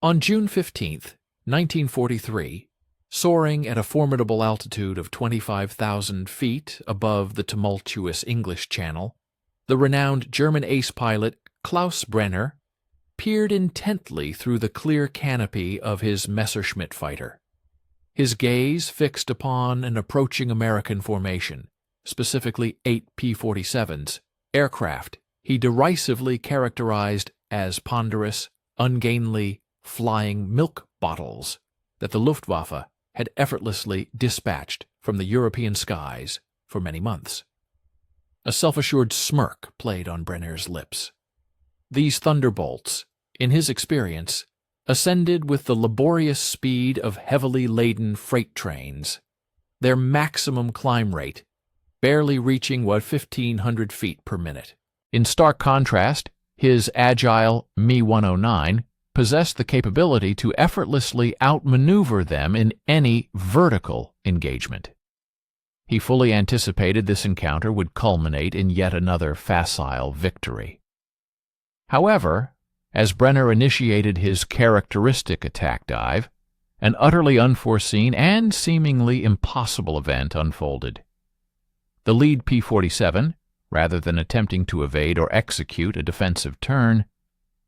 On June 15, 1943, soaring at a formidable altitude of 25,000 feet above the tumultuous English Channel, the renowned German ace pilot Klaus Brenner peered intently through the clear canopy of his Messerschmitt fighter. His gaze fixed upon an approaching American formation, specifically 8 P-47's, aircraft he derisively characterized as ponderous, ungainly, flying milk bottles that the Luftwaffe had effortlessly dispatched from the European skies for many months. A self-assured smirk played on Brenner's lips. These Thunderbolts, in his experience, ascended with the laborious speed of heavily laden freight trains, their maximum climb rate barely reaching 1,500 feet per minute. In stark contrast, his agile Me-109 possessed the capability to effortlessly outmaneuver them in any vertical engagement. He fully anticipated this encounter would culminate in yet another facile victory. However, as Brenner initiated his characteristic attack dive, an utterly unforeseen and seemingly impossible event unfolded. The lead P-47, rather than attempting to evade or execute a defensive turn,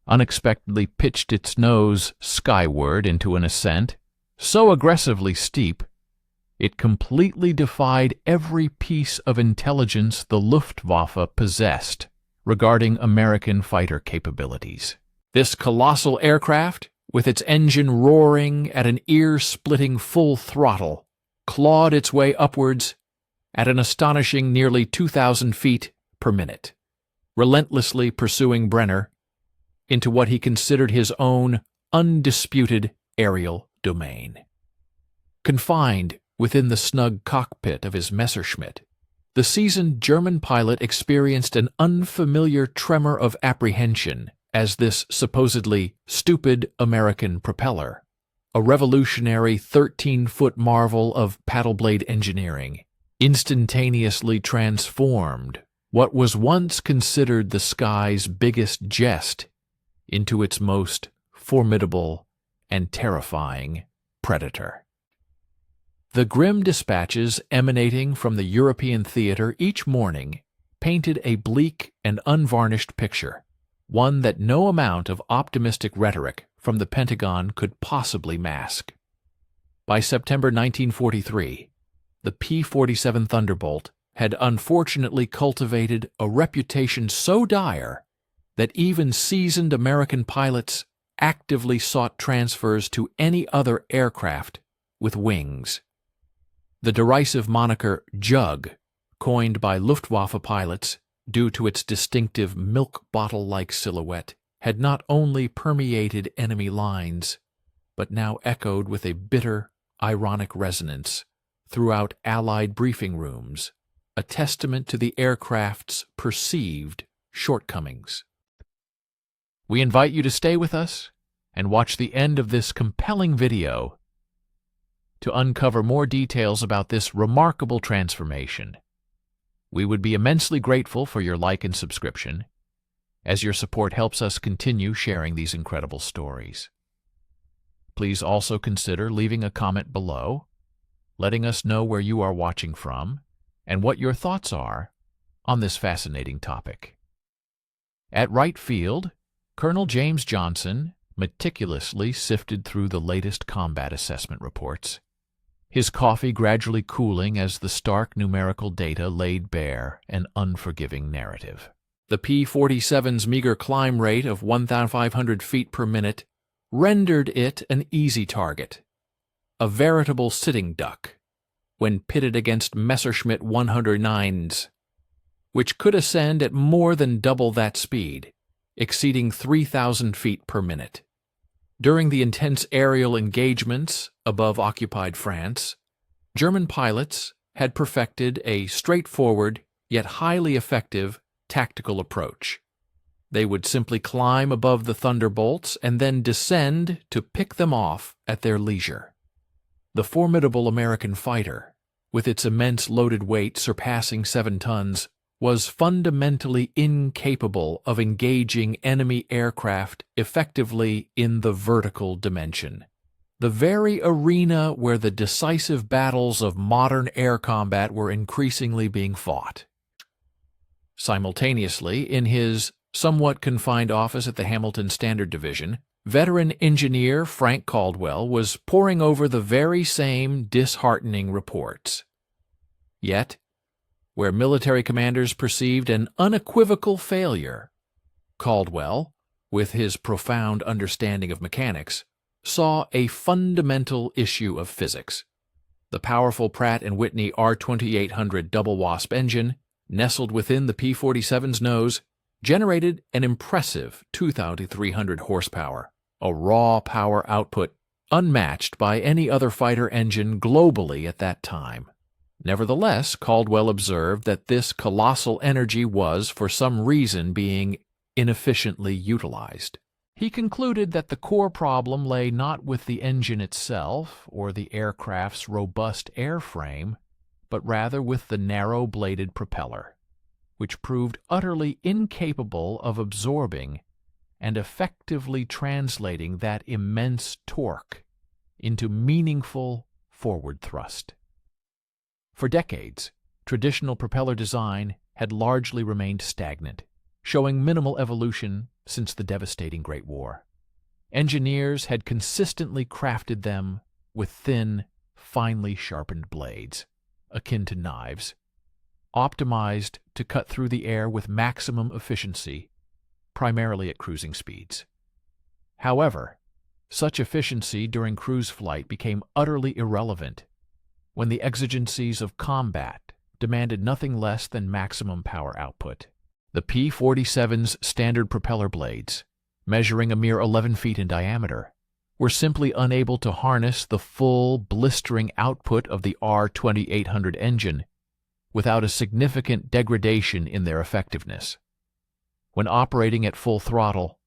unexpectedly pitched its nose skyward into an ascent so aggressively steep it completely defied every piece of intelligence the Luftwaffe possessed regarding American fighter capabilities. This colossal aircraft, with its engine roaring at an ear-splitting full throttle, clawed its way upwards at an astonishing nearly 2,000 feet per minute, relentlessly pursuing Brenner into what he considered his own undisputed aerial domain. Confined within the snug cockpit of his Messerschmitt, the seasoned German pilot experienced an unfamiliar tremor of apprehension as this supposedly stupid American propeller, a revolutionary 13-foot marvel of paddle-blade engineering, instantaneously transformed what was once considered the sky's biggest jest into its most formidable and terrifying predator. The grim dispatches emanating from the European theater each morning painted a bleak and unvarnished picture, one that no amount of optimistic rhetoric from the Pentagon could possibly mask. By September 1943, the P-47 Thunderbolt had unfortunately cultivated a reputation so dire that even seasoned American pilots actively sought transfers to any other aircraft with wings. The derisive moniker Jug, coined by Luftwaffe pilots due to its distinctive milk bottle-like silhouette, had not only permeated enemy lines, but now echoed with a bitter, ironic resonance throughout Allied briefing rooms, a testament to the aircraft's perceived shortcomings. We invite you to stay with us and watch the end of this compelling video to uncover more details about this remarkable transformation. We would be immensely grateful for your like and subscription, as your support helps us continue sharing these incredible stories. Please also consider leaving a comment below, letting us know where you are watching from and what your thoughts are on this fascinating topic. At Wright Field, Colonel James Johnson meticulously sifted through the latest combat assessment reports, his coffee gradually cooling as the stark numerical data laid bare an unforgiving narrative. The P-47's meager climb rate of 1,500 feet per minute rendered it an easy target, a veritable sitting duck, when pitted against Messerschmitt 109's, which could ascend at more than double that speed, exceeding 3,000 feet per minute. During the intense aerial engagements above occupied France, German pilots had perfected a straightforward yet highly effective tactical approach. They would simply climb above the Thunderbolts and then descend to pick them off at their leisure. The formidable American fighter, with its immense loaded weight surpassing 7 tons, was fundamentally incapable of engaging enemy aircraft effectively in the vertical dimension, the very arena where the decisive battles of modern air combat were increasingly being fought. Simultaneously, in his somewhat confined office at the Hamilton Standard Division, veteran engineer Frank Caldwell was poring over the very same disheartening reports. Yet, where military commanders perceived an unequivocal failure, Caldwell, with his profound understanding of mechanics, saw a fundamental issue of physics. The powerful Pratt & Whitney R2800 double wasp engine, nestled within the P-47's nose, generated an impressive 2,300 horsepower, a raw power output unmatched by any other fighter engine globally at that time. Nevertheless, Caldwell observed that this colossal energy was, for some reason, being inefficiently utilized. He concluded that the core problem lay not with the engine itself or the aircraft's robust airframe, but rather with the narrow-bladed propeller, which proved utterly incapable of absorbing and effectively translating that immense torque into meaningful forward thrust. For decades, traditional propeller design had largely remained stagnant, showing minimal evolution since the devastating Great War. Engineers had consistently crafted them with thin, finely sharpened blades, akin to knives, optimized to cut through the air with maximum efficiency, primarily at cruising speeds. However, such efficiency during cruise flight became utterly irrelevant when the exigencies of combat demanded nothing less than maximum power output. The P-47's standard propeller blades, measuring a mere 11 feet in diameter, were simply unable to harness the full, blistering output of the R2800 engine without a significant degradation in their effectiveness. When operating at full throttle,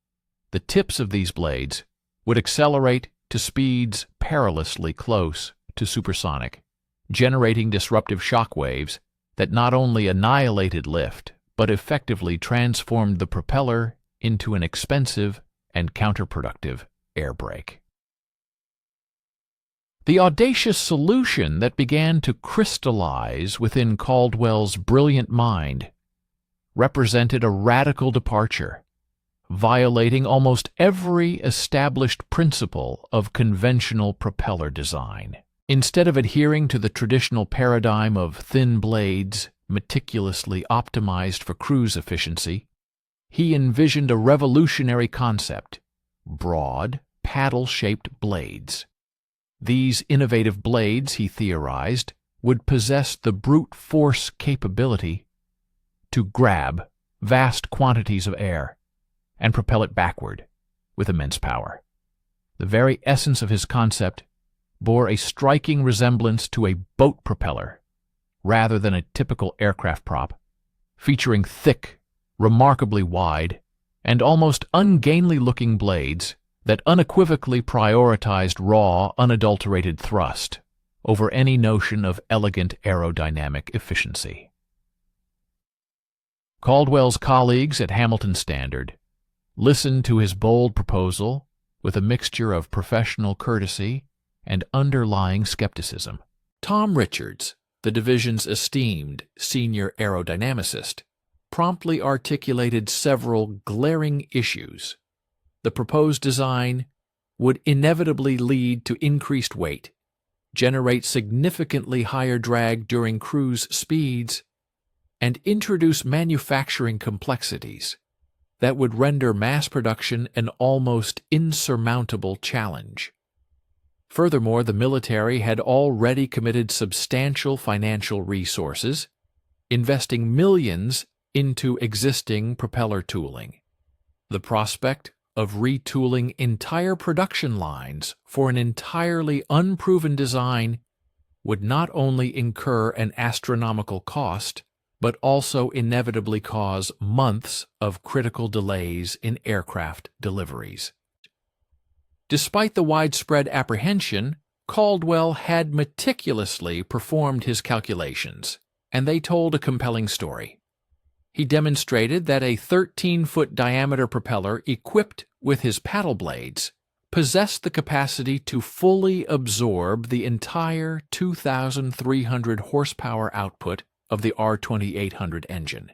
the tips of these blades would accelerate to speeds perilously close to supersonic, generating disruptive shock waves that not only annihilated lift, but effectively transformed the propeller into an expensive and counterproductive air brake. The audacious solution that began to crystallize within Caldwell's brilliant mind represented a radical departure, violating almost every established principle of conventional propeller design. Instead of adhering to the traditional paradigm of thin blades meticulously optimized for cruise efficiency, he envisioned a revolutionary concept: broad, paddle-shaped blades. These innovative blades, he theorized, would possess the brute force capability to grab vast quantities of air and propel it backward with immense power. The very essence of his concept bore a striking resemblance to a boat propeller rather than a typical aircraft prop, featuring thick, remarkably wide, and almost ungainly-looking blades that unequivocally prioritized raw, unadulterated thrust over any notion of elegant aerodynamic efficiency. Caldwell's colleagues at Hamilton Standard listened to his bold proposal with a mixture of professional courtesy and underlying skepticism. Tom Richards, the division's esteemed senior aerodynamicist, promptly articulated several glaring issues. The proposed design would inevitably lead to increased weight, generate significantly higher drag during cruise speeds, and introduce manufacturing complexities that would render mass production an almost insurmountable challenge. Furthermore, the military had already committed substantial financial resources, investing millions into existing propeller tooling. The prospect of retooling entire production lines for an entirely unproven design would not only incur an astronomical cost, but also inevitably cause months of critical delays in aircraft deliveries. Despite the widespread apprehension, Caldwell had meticulously performed his calculations, and they told a compelling story. He demonstrated that a 13-foot diameter propeller equipped with his paddle blades possessed the capacity to fully absorb the entire 2,300 horsepower output of the R2800 engine.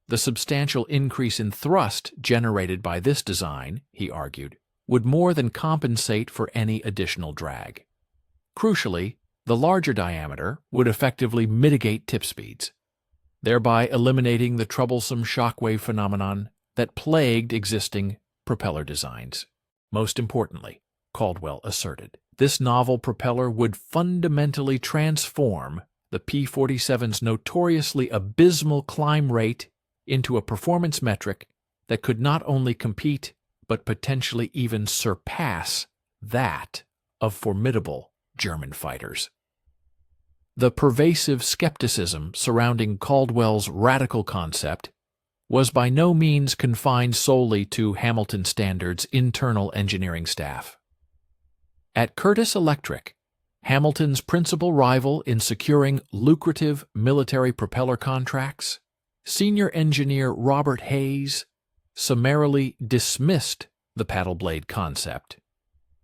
The substantial increase in thrust generated by this design, he argued, would more than compensate for any additional drag. Crucially, the larger diameter would effectively mitigate tip speeds, thereby eliminating the troublesome shockwave phenomenon that plagued existing propeller designs. Most importantly, Caldwell asserted, this novel propeller would fundamentally transform the P-47's notoriously abysmal climb rate into a performance metric that could not only compete but potentially even surpass that of formidable German fighters. The pervasive skepticism surrounding Caldwell's radical concept was by no means confined solely to Hamilton Standard's internal engineering staff. At Curtiss Electric, Hamilton's principal rival in securing lucrative military propeller contracts, senior engineer Robert Hayes summarily dismissed the paddle blade concept.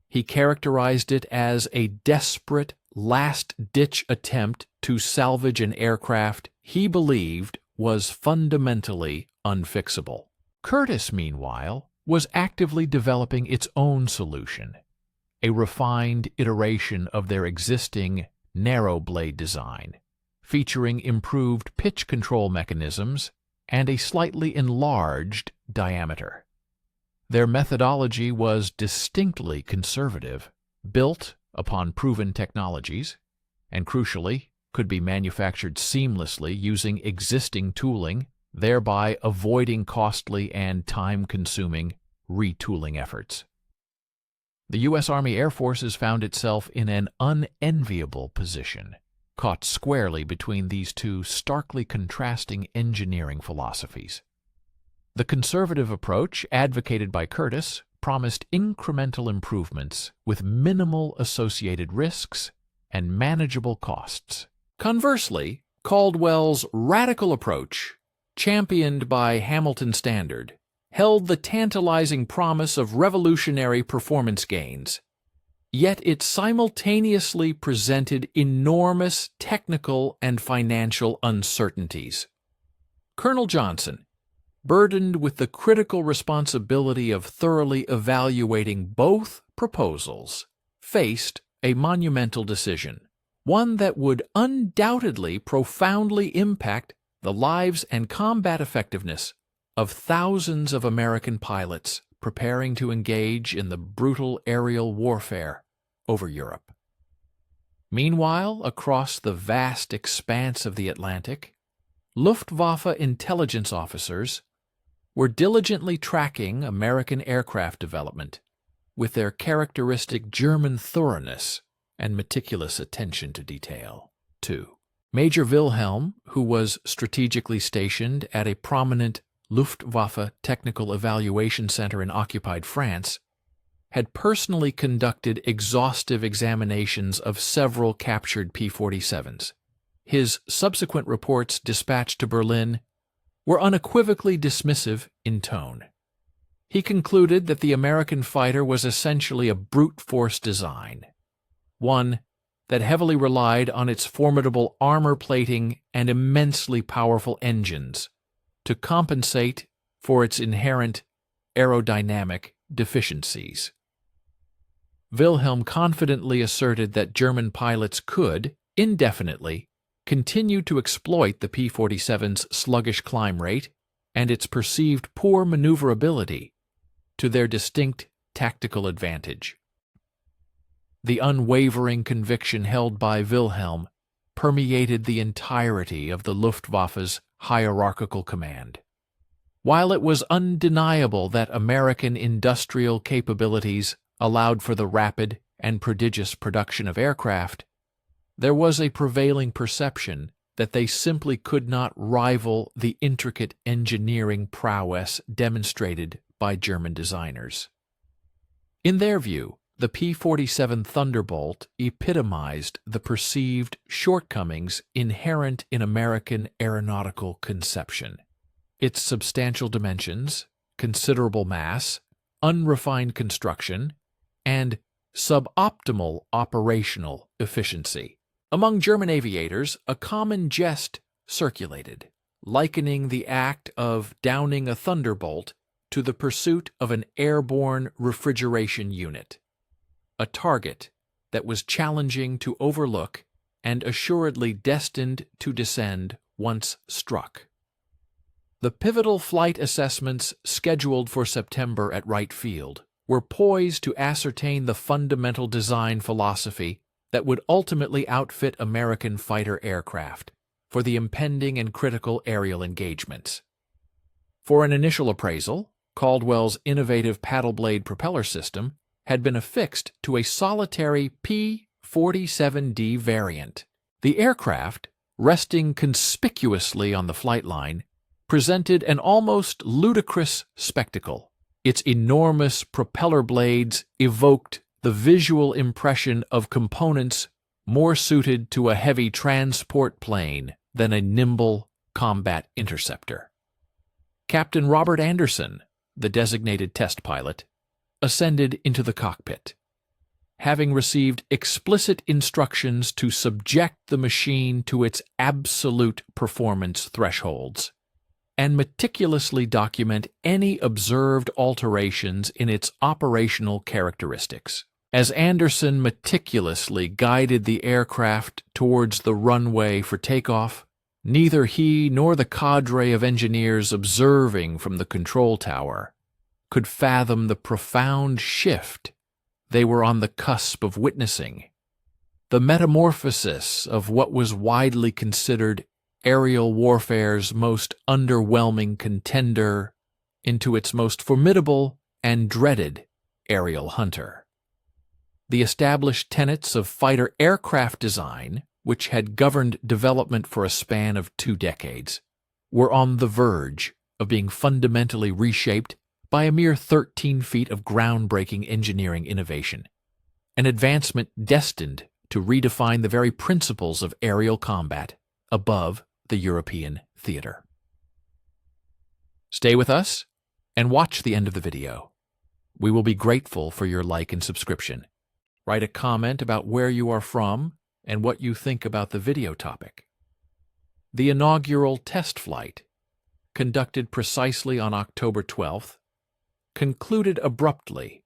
He characterized it as a desperate, last-ditch attempt to salvage an aircraft he believed was fundamentally unfixable. Curtiss, meanwhile, was actively developing its own solution, a refined iteration of their existing narrow blade design, featuring improved pitch control mechanisms and a slightly enlarged diameter. Their methodology was distinctly conservative, built upon proven technologies, and crucially, could be manufactured seamlessly using existing tooling, thereby avoiding costly and time-consuming retooling efforts. The U.S. Army Air Forces found itself in an unenviable position, caught squarely between these two starkly contrasting engineering philosophies. The conservative approach advocated by Curtiss promised incremental improvements with minimal associated risks and manageable costs. Conversely, Caldwell's radical approach, championed by Hamilton Standard, held the tantalizing promise of revolutionary performance gains, yet it simultaneously presented enormous technical and financial uncertainties. Colonel Johnson, burdened with the critical responsibility of thoroughly evaluating both proposals, faced a monumental decision, one that would undoubtedly profoundly impact the lives and combat effectiveness of thousands of American pilots preparing to engage in the brutal aerial warfare over Europe. Meanwhile, across the vast expanse of the Atlantic, Luftwaffe intelligence officers were diligently tracking American aircraft development with their characteristic German thoroughness and meticulous attention to detail. 2. Major Wilhelm, who was strategically stationed at a prominent Luftwaffe Technical Evaluation Center in occupied France, had personally conducted exhaustive examinations of several captured P-47's. His subsequent reports dispatched to Berlin were unequivocally dismissive in tone. He concluded that the American fighter was essentially a brute force design, one that heavily relied on its formidable armor plating and immensely powerful engines to compensate for its inherent aerodynamic deficiencies. Wilhelm confidently asserted that German pilots could, indefinitely, continue to exploit the P-47's sluggish climb rate and its perceived poor maneuverability to their distinct tactical advantage. The unwavering conviction held by Wilhelm permeated the entirety of the Luftwaffe's hierarchical command. While it was undeniable that American industrial capabilities allowed for the rapid and prodigious production of aircraft, there was a prevailing perception that they simply could not rival the intricate engineering prowess demonstrated by German designers. In their view, the P-47 Thunderbolt epitomized the perceived shortcomings inherent in American aeronautical conception. its substantial dimensions, considerable mass, unrefined construction, and suboptimal operational efficiency. Among German aviators, a common jest circulated, likening the act of downing a Thunderbolt to the pursuit of an airborne refrigeration unit, a target that was challenging to overlook and assuredly destined to descend once struck. The pivotal flight assessments scheduled for September at Wright Field were poised to ascertain the fundamental design philosophy that would ultimately outfit American fighter aircraft for the impending and critical aerial engagements. For an initial appraisal, Caldwell's innovative paddle blade propeller system had been affixed to a solitary P-47D variant. The aircraft, resting conspicuously on the flight line, presented an almost ludicrous spectacle. Its enormous propeller blades evoked the visual impression of components more suited to a heavy transport plane than a nimble combat interceptor. Captain Robert Anderson, the designated test pilot, ascended into the cockpit, having received explicit instructions to subject the machine to its absolute performance thresholds and meticulously document any observed alterations in its operational characteristics. As Anderson meticulously guided the aircraft towards the runway for takeoff, neither he nor the cadre of engineers observing from the control tower could fathom the profound shift they were on the cusp of witnessing, the metamorphosis of what was widely considered aerial warfare's most underwhelming contender into its most formidable and dreaded aerial hunter. The established tenets of fighter aircraft design, which had governed development for a span of 2 decades, were on the verge of being fundamentally reshaped by a mere 13 feet of groundbreaking engineering innovation, an advancement destined to redefine the very principles of aerial combat above the European theater. Stay with us and watch the end of the video. We will be grateful for your like and subscription. Write a comment about where you are from and what you think about the video topic. The inaugural test flight, conducted precisely on October 12th, concluded abruptly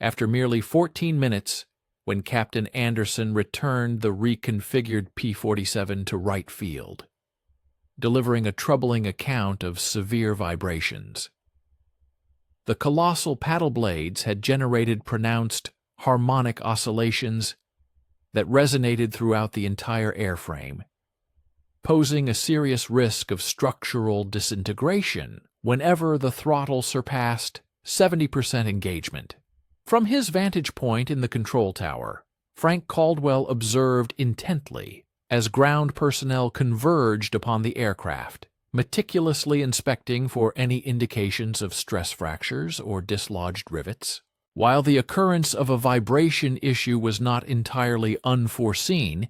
after merely 14 minutes when Captain Anderson returned the reconfigured P-47 to Wright Field, delivering a troubling account of severe vibrations. The colossal paddle blades had generated pronounced harmonic oscillations that resonated throughout the entire airframe, posing a serious risk of structural disintegration whenever the throttle surpassed 70% engagement. From his vantage point in the control tower, Frank Caldwell observed intently as ground personnel converged upon the aircraft, meticulously inspecting for any indications of stress fractures or dislodged rivets. While the occurrence of a vibration issue was not entirely unforeseen,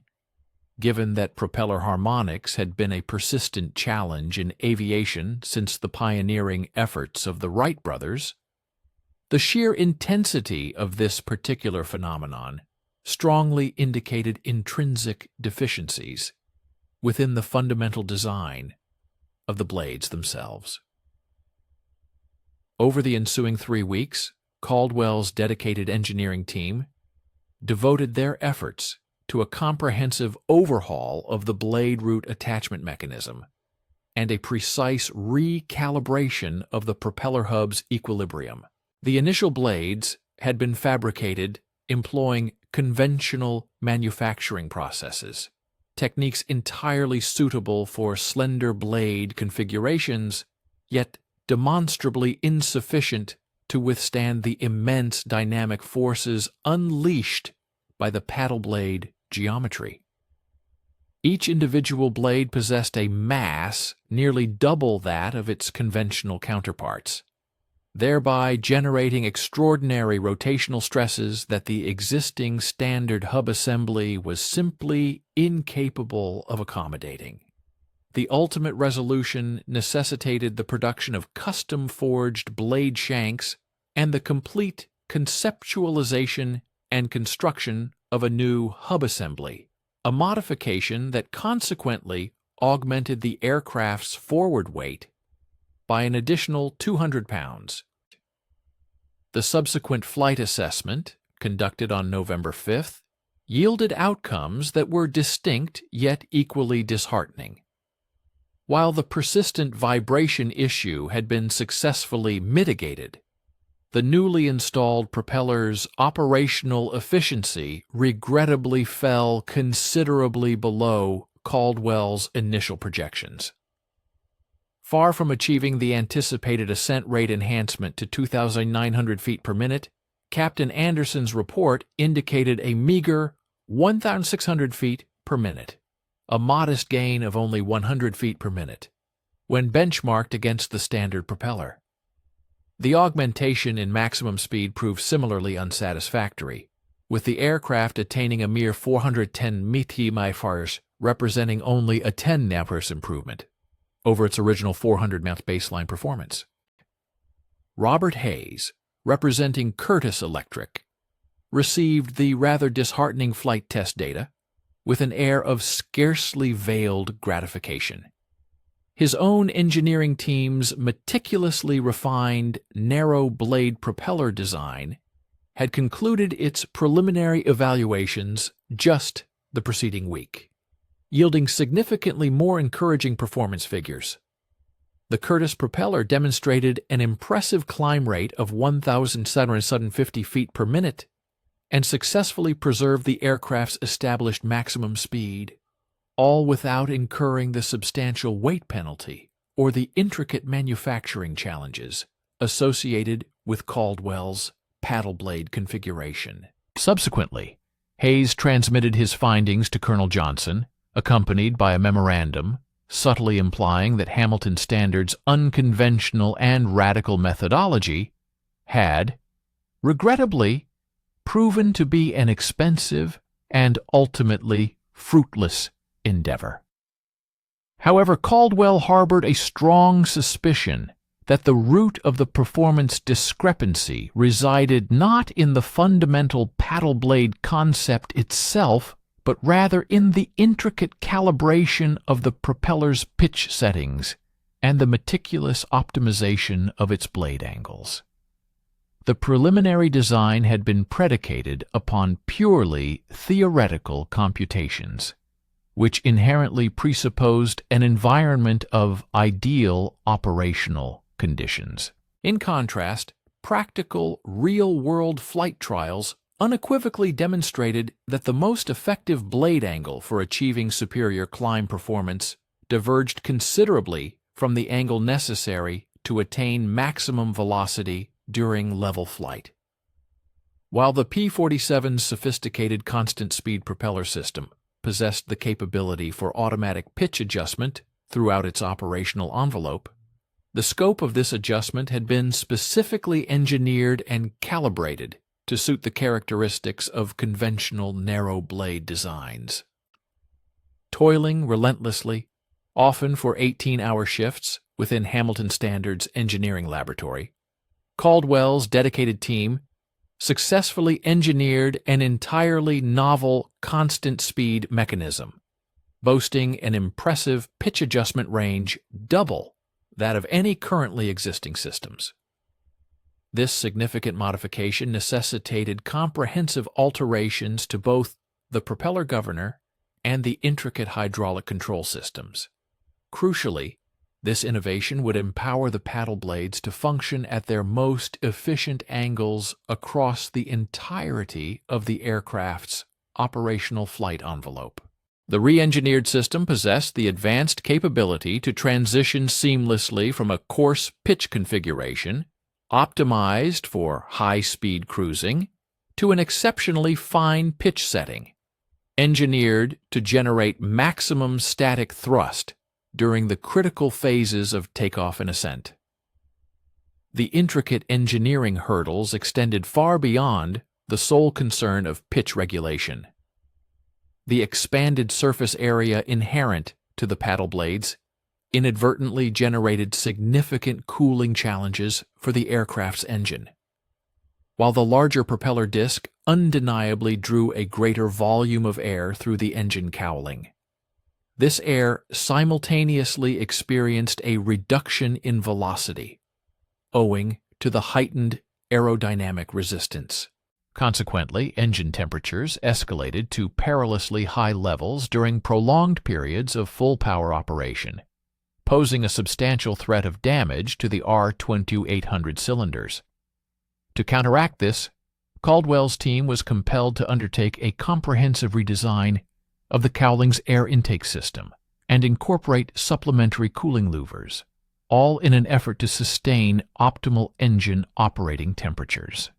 given that propeller harmonics had been a persistent challenge in aviation since the pioneering efforts of the Wright brothers, the sheer intensity of this particular phenomenon strongly indicated intrinsic deficiencies within the fundamental design of the blades themselves. Over the ensuing 3 weeks, Caldwell's dedicated engineering team devoted their efforts to a comprehensive overhaul of the blade root attachment mechanism and a precise recalibration of the propeller hub's equilibrium. The initial blades had been fabricated employing conventional manufacturing processes, techniques entirely suitable for slender blade configurations, yet demonstrably insufficient to withstand the immense dynamic forces unleashed by the paddle blade geometry. Each individual blade possessed a mass nearly double that of its conventional counterparts, thereby generating extraordinary rotational stresses that the existing standard hub assembly was simply incapable of accommodating. the ultimate resolution necessitated the production of custom-forged blade shanks and the complete conceptualization and construction of a new hub assembly, a modification that consequently augmented the aircraft's forward weight by an additional 200 pounds. The subsequent flight assessment, conducted on November 5th, yielded outcomes that were distinct yet equally disheartening. While the persistent vibration issue had been successfully mitigated, the newly installed propeller's operational efficiency regrettably fell considerably below Caldwell's initial projections. Far from achieving the anticipated ascent rate enhancement to 2,900 feet per minute, Captain Anderson's report indicated a meager 1,600 feet per minute, a modest gain of only 100 feet per minute, when benchmarked against the standard propeller. The augmentation in maximum speed proved similarly unsatisfactory, with the aircraft attaining a mere 410 mph, representing only a 10 mph improvement over its original 400 mph baseline performance. Robert Hayes, representing Curtiss Electric, received the rather disheartening flight test data with an air of scarcely veiled gratification. His own engineering team's meticulously refined narrow-blade propeller design had concluded its preliminary evaluations just the preceding week, yielding significantly more encouraging performance figures. The Curtiss propeller demonstrated an impressive climb rate of 1,750 feet per minute and successfully preserved the aircraft's established maximum speed, all without incurring the substantial weight penalty or the intricate manufacturing challenges associated with Caldwell's paddle blade configuration. Subsequently, Hayes transmitted his findings to Colonel Johnson, accompanied by a memorandum subtly implying that Hamilton Standard's unconventional and radical methodology had, regrettably, proven to be an expensive and ultimately fruitless endeavor. However, Caldwell harbored a strong suspicion that the root of the performance discrepancy resided not in the fundamental paddle blade concept itself, but rather in the intricate calibration of the propeller's pitch settings and the meticulous optimization of its blade angles. The preliminary design had been predicated upon purely theoretical computations, which inherently presupposed an environment of ideal operational conditions. In contrast, practical, real-world flight trials unequivocally demonstrated that the most effective blade angle for achieving superior climb performance diverged considerably from the angle necessary to attain maximum velocity during level flight. While the P-47's sophisticated constant-speed propeller system possessed the capability for automatic pitch adjustment throughout its operational envelope, the scope of this adjustment had been specifically engineered and calibrated to suit the characteristics of conventional narrow-blade designs. Toiling relentlessly, often for 18-hour shifts within Hamilton Standard's engineering laboratory, Caldwell's dedicated team successfully engineered an entirely novel constant-speed mechanism, boasting an impressive pitch adjustment range double that of any currently existing systems. This significant modification necessitated comprehensive alterations to both the propeller governor and the intricate hydraulic control systems. Crucially, this innovation would empower the paddle blades to function at their most efficient angles across the entirety of the aircraft's operational flight envelope. The re-engineered system possessed the advanced capability to transition seamlessly from a coarse pitch configuration, optimized for high-speed cruising, to an exceptionally fine pitch setting, engineered to generate maximum static thrust during the critical phases of takeoff and ascent. The intricate engineering hurdles extended far beyond the sole concern of pitch regulation. The expanded surface area inherent to the paddle blades inadvertently generated significant cooling challenges for the aircraft's engine. While the larger propeller disc undeniably drew a greater volume of air through the engine cowling, this air simultaneously experienced a reduction in velocity, owing to the heightened aerodynamic resistance. Consequently, engine temperatures escalated to perilously high levels during prolonged periods of full power operation, posing a substantial threat of damage to the R-2800 cylinders. To counteract this, Caldwell's team was compelled to undertake a comprehensive redesign of the cowling's air intake system and incorporate supplementary cooling louvers, all in an effort to sustain optimal engine operating temperatures.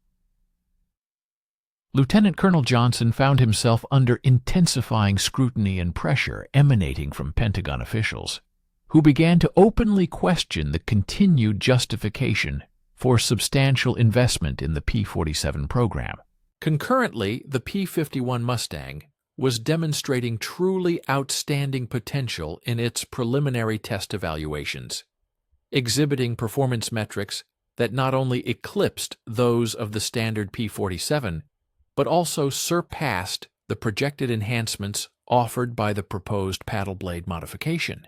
Lieutenant Colonel Johnson found himself under intensifying scrutiny and pressure emanating from Pentagon officials, who began to openly question the continued justification for substantial investment in the P-47 program. Concurrently, the P-51 Mustang was demonstrating truly outstanding potential in its preliminary test evaluations, exhibiting performance metrics that not only eclipsed those of the standard P-47, but also surpassed the projected enhancements offered by the proposed paddle blade modification.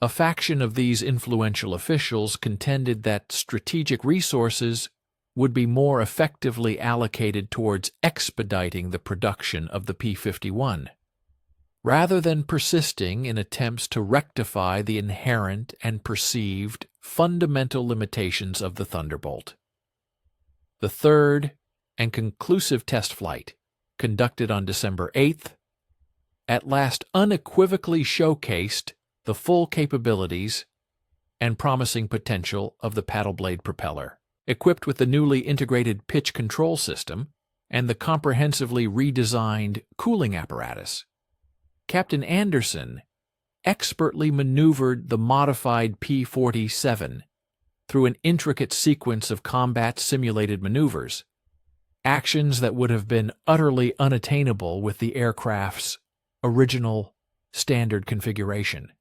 A faction of these influential officials contended that strategic resources would be more effectively allocated towards expediting the production of the P-51, rather than persisting in attempts to rectify the inherent and perceived fundamental limitations of the Thunderbolt. The third and conclusive test flight, conducted on December 8th, at last unequivocally showcased the full capabilities and promising potential of the paddle blade propeller. Equipped with the newly integrated pitch control system and the comprehensively redesigned cooling apparatus, Captain Anderson expertly maneuvered the modified P-47 through an intricate sequence of combat-simulated maneuvers, actions that would have been utterly unattainable with the aircraft's original standard configuration.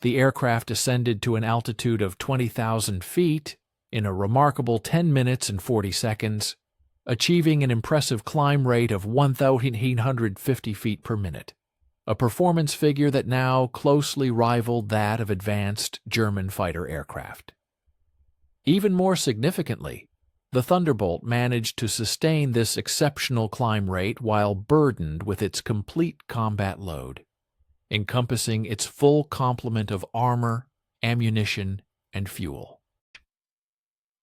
The aircraft ascended to an altitude of 20,000 feet in a remarkable 10 minutes and 40 seconds, achieving an impressive climb rate of 1,850 feet per minute, a performance figure that now closely rivaled that of advanced German fighter aircraft. Even more significantly, the Thunderbolt managed to sustain this exceptional climb rate while burdened with its complete combat load, encompassing its full complement of armor, ammunition, and fuel.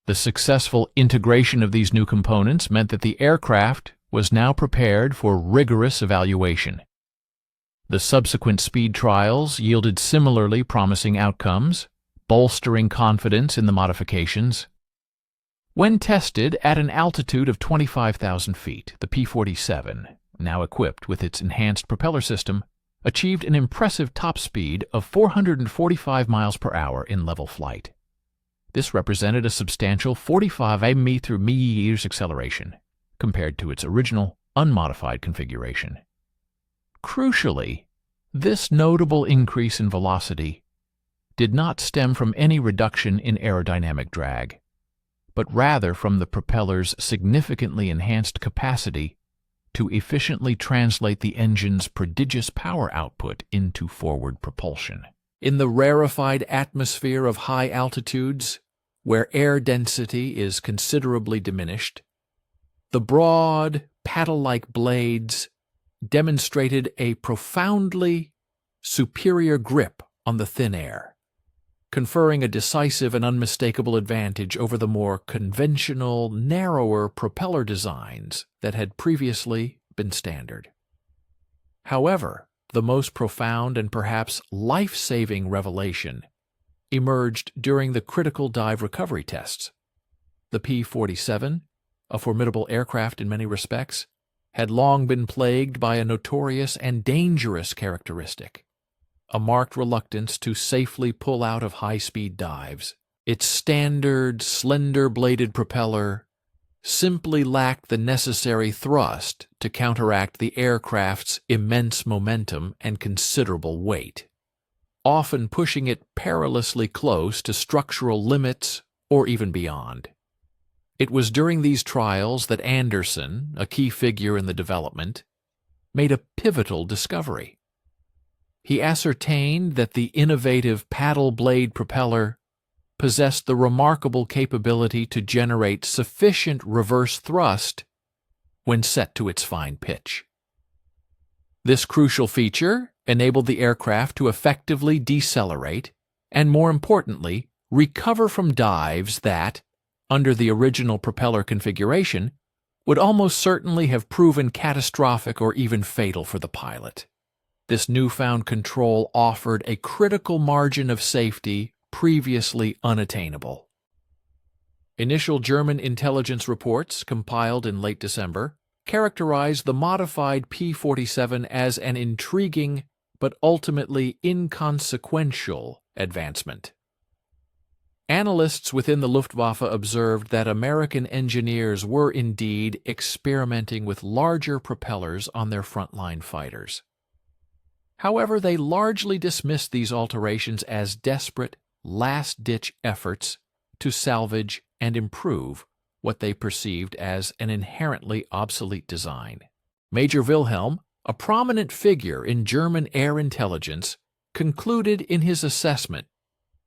The successful integration of these new components meant that the aircraft was now prepared for rigorous evaluation. The subsequent speed trials yielded similarly promising outcomes, bolstering confidence in the modifications. When tested at an altitude of 25,000 feet, the P-47, now equipped with its enhanced propeller system, achieved an impressive top speed of 445 miles per hour in level flight. This represented a substantial 45 meters acceleration compared to its original unmodified configuration. Crucially, this notable increase in velocity did not stem from any reduction in aerodynamic drag, but rather from the propeller's significantly enhanced capacity to efficiently translate the engine's prodigious power output into forward propulsion. In the rarefied atmosphere of high altitudes, where air density is considerably diminished, the broad, paddle-like blades demonstrated a profoundly superior grip on the thin air, conferring a decisive and unmistakable advantage over the more conventional, narrower propeller designs that had previously been standard. However, the most profound and perhaps life-saving revelation emerged during the critical dive recovery tests. The P-47, a formidable aircraft in many respects, had long been plagued by a notorious and dangerous characteristic: a marked reluctance to safely pull out of high-speed dives. Its standard, slender-bladed propeller simply lacked the necessary thrust to counteract the aircraft's immense momentum and considerable weight. often pushing it perilously close to structural limits or even beyond. It was during these trials that Anderson, a key figure in the development, made a pivotal discovery. He ascertained that the innovative paddle blade propeller possessed the remarkable capability to generate sufficient reverse thrust when set to its fine pitch. This crucial feature enabled the aircraft to effectively decelerate and, more importantly, recover from dives that, under the original propeller configuration, would almost certainly have proven catastrophic or even fatal for the pilot. This newfound control offered a critical margin of safety previously unattainable. Initial German intelligence reports, compiled in late December, characterized the modified P-47 as an intriguing but ultimately inconsequential advancement. Analysts within the Luftwaffe observed that American engineers were indeed experimenting with larger propellers on their frontline fighters. However, they largely dismissed these alterations as desperate, last-ditch efforts to salvage and improve what they perceived as an inherently obsolete design. Major Wilhelm, a prominent figure in German air intelligence, concluded in his assessment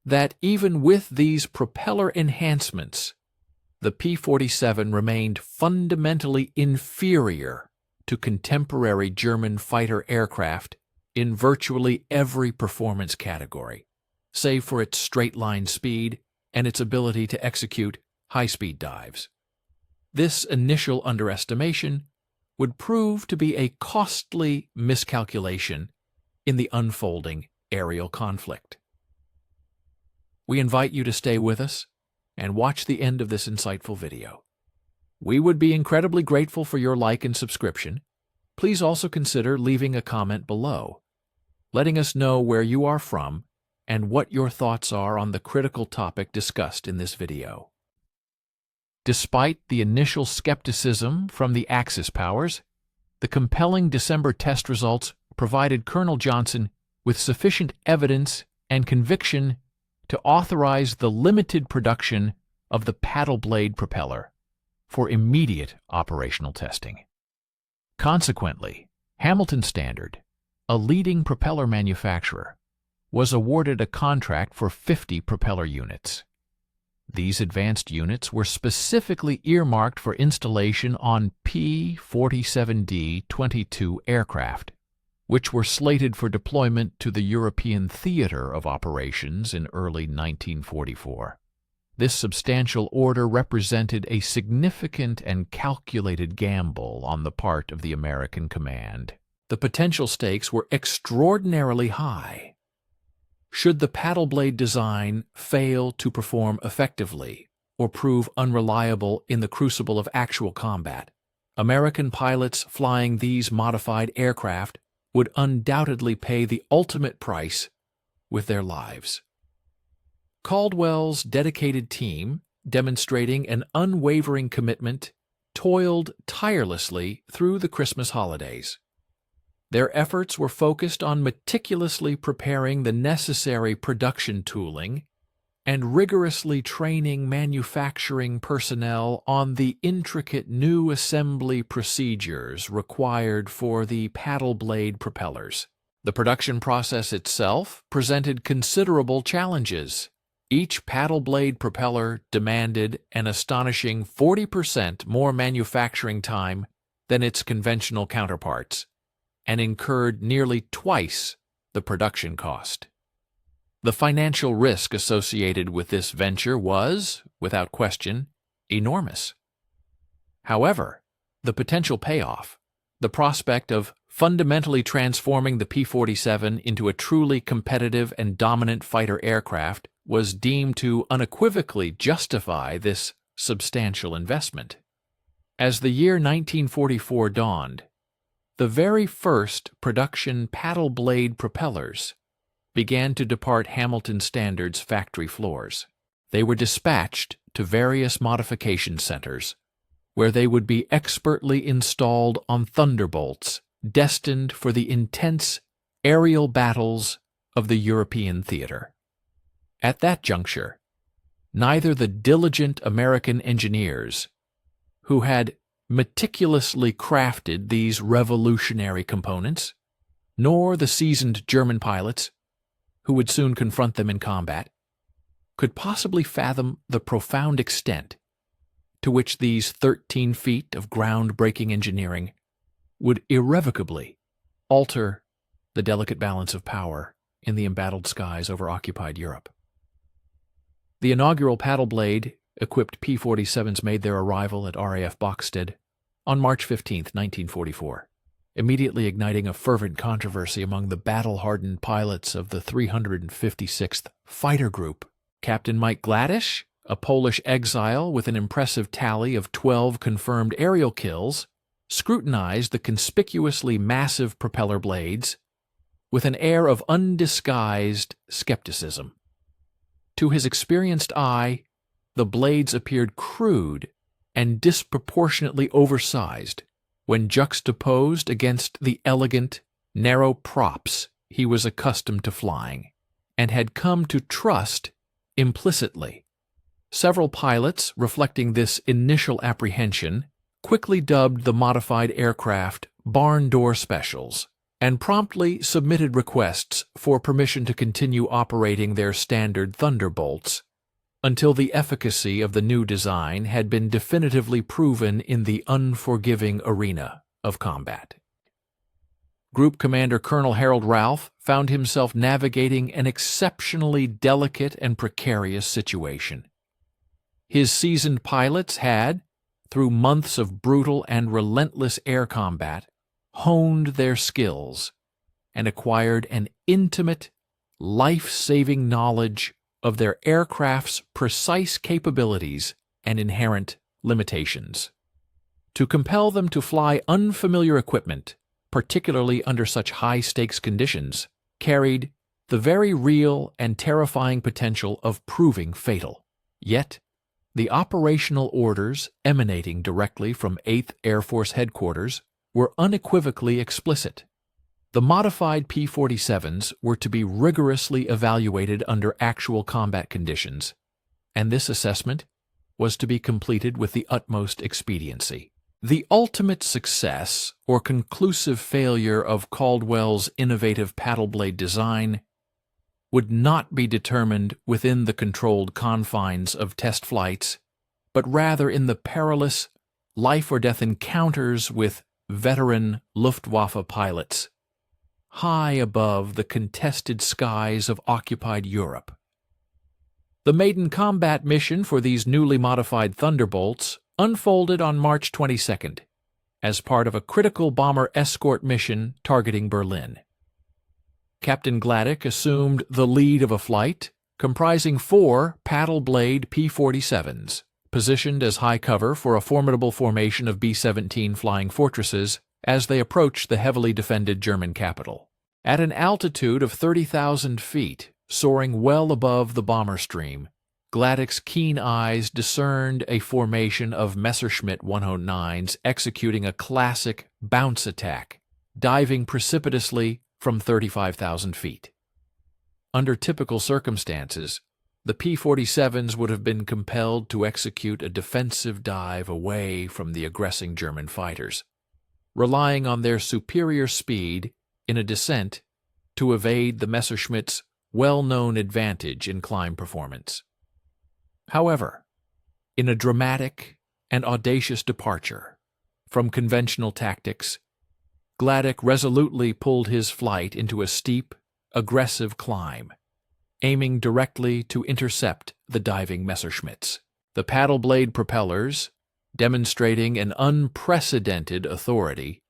that even with these propeller enhancements, the P-47 remained fundamentally inferior to contemporary German fighter aircraft in virtually every performance category, save for its straight-line speed and its ability to execute high-speed dives. This initial underestimation would prove to be a costly miscalculation in the unfolding aerial conflict. We invite you to stay with us and watch the end of this insightful video. We would be incredibly grateful for your like and subscription. Please also consider leaving a comment below, letting us know where you are from and what your thoughts are on the critical topic discussed in this video. Despite the initial skepticism from the Axis powers, the compelling December test results provided Colonel Johnson with sufficient evidence and conviction to authorize the limited production of the paddle blade propeller for immediate operational testing. Consequently, Hamilton Standard, a leading propeller manufacturer, was awarded a contract for 50 propeller units. These advanced units were specifically earmarked for installation on P-47D-22 aircraft, which were slated for deployment to the European theater of operations in early 1944. This substantial order represented a significant and calculated gamble on the part of the American command. The potential stakes were extraordinarily high. Should the paddle blade design fail to perform effectively or prove unreliable in the crucible of actual combat, American pilots flying these modified aircraft would undoubtedly pay the ultimate price with their lives. Caldwell's dedicated team, demonstrating an unwavering commitment, toiled tirelessly through the Christmas holidays. Their efforts were focused on meticulously preparing the necessary production tooling and rigorously training manufacturing personnel on the intricate new assembly procedures required for the paddle blade propellers. The production process itself presented considerable challenges. Each paddle blade propeller demanded an astonishing 40% more manufacturing time than its conventional counterparts, and incurred nearly twice the production cost. The financial risk associated with this venture was, without question, enormous. However, the potential payoff, the prospect of fundamentally transforming the P-47 into a truly competitive and dominant fighter aircraft, was deemed to unequivocally justify this substantial investment. As the year 1944 dawned, the very first production paddle blade propellers began to depart Hamilton Standard's factory floors. They were dispatched to various modification centers, where they would be expertly installed on Thunderbolts, destined for the intense aerial battles of the European theater. At that juncture, neither the diligent American engineers, who had meticulously crafted these revolutionary components, nor the seasoned German pilots, who would soon confront them in combat, could possibly fathom the profound extent to which these 13 feet of ground-breaking engineering would irrevocably alter the delicate balance of power in the embattled skies over occupied Europe. The inaugural paddle-blade-equipped P-47s made their arrival at RAF Boxted on March 15, 1944, immediately igniting a fervent controversy among the battle-hardened pilots of the 356th Fighter Group. Captain Mike Gladish, a Polish exile with an impressive tally of 12 confirmed aerial kills, scrutinized the conspicuously massive propeller blades with an air of undisguised skepticism. To his experienced eye, the blades appeared crude and disproportionately oversized when juxtaposed against the elegant, narrow props he was accustomed to flying and had come to trust implicitly. Several pilots, reflecting this initial apprehension, quickly dubbed the modified aircraft barn door specials and promptly submitted requests for permission to continue operating their standard Thunderbolts until the efficacy of the new design had been definitively proven in the unforgiving arena of combat. Group Commander Colonel Harold Ralph found himself navigating an exceptionally delicate and precarious situation. His seasoned pilots had, through months of brutal and relentless air combat, honed their skills and acquired an intimate, life-saving knowledge of their aircraft's precise capabilities and inherent limitations. To compel them to fly unfamiliar equipment, particularly under such high-stakes conditions, carried the very real and terrifying potential of proving fatal. Yet, the operational orders emanating directly from 8th Air Force Headquarters were unequivocally explicit. The modified P-47s were to be rigorously evaluated under actual combat conditions, and this assessment was to be completed with the utmost expediency. The ultimate success or conclusive failure of Caldwell's innovative paddle blade design would not be determined within the controlled confines of test flights, but rather in the perilous life-or-death encounters with veteran Luftwaffe pilots, high above the contested skies of occupied Europe. The maiden combat mission for these newly modified Thunderbolts unfolded on March 22nd as part of a critical bomber escort mission targeting Berlin. Captain Gladick assumed the lead of a flight comprising 4 paddle-blade P-47s, positioned as high cover for a formidable formation of B-17 flying fortresses as they approached the heavily defended German capital. At an altitude of 30,000 feet, soaring well above the bomber stream, Gladick's keen eyes discerned a formation of Messerschmitt 109s executing a classic bounce attack, diving precipitously from 35,000 feet. Under typical circumstances, the P-47s would have been compelled to execute a defensive dive away from the aggressing German fighters, relying on their superior speed in a descent to evade the Messerschmitt's well-known advantage in climb performance. However, in a dramatic and audacious departure from conventional tactics, Gladick resolutely pulled his flight into a steep, aggressive climb, aiming directly to intercept the diving Messerschmitts. The paddle blade propellers, demonstrating an unprecedented authority,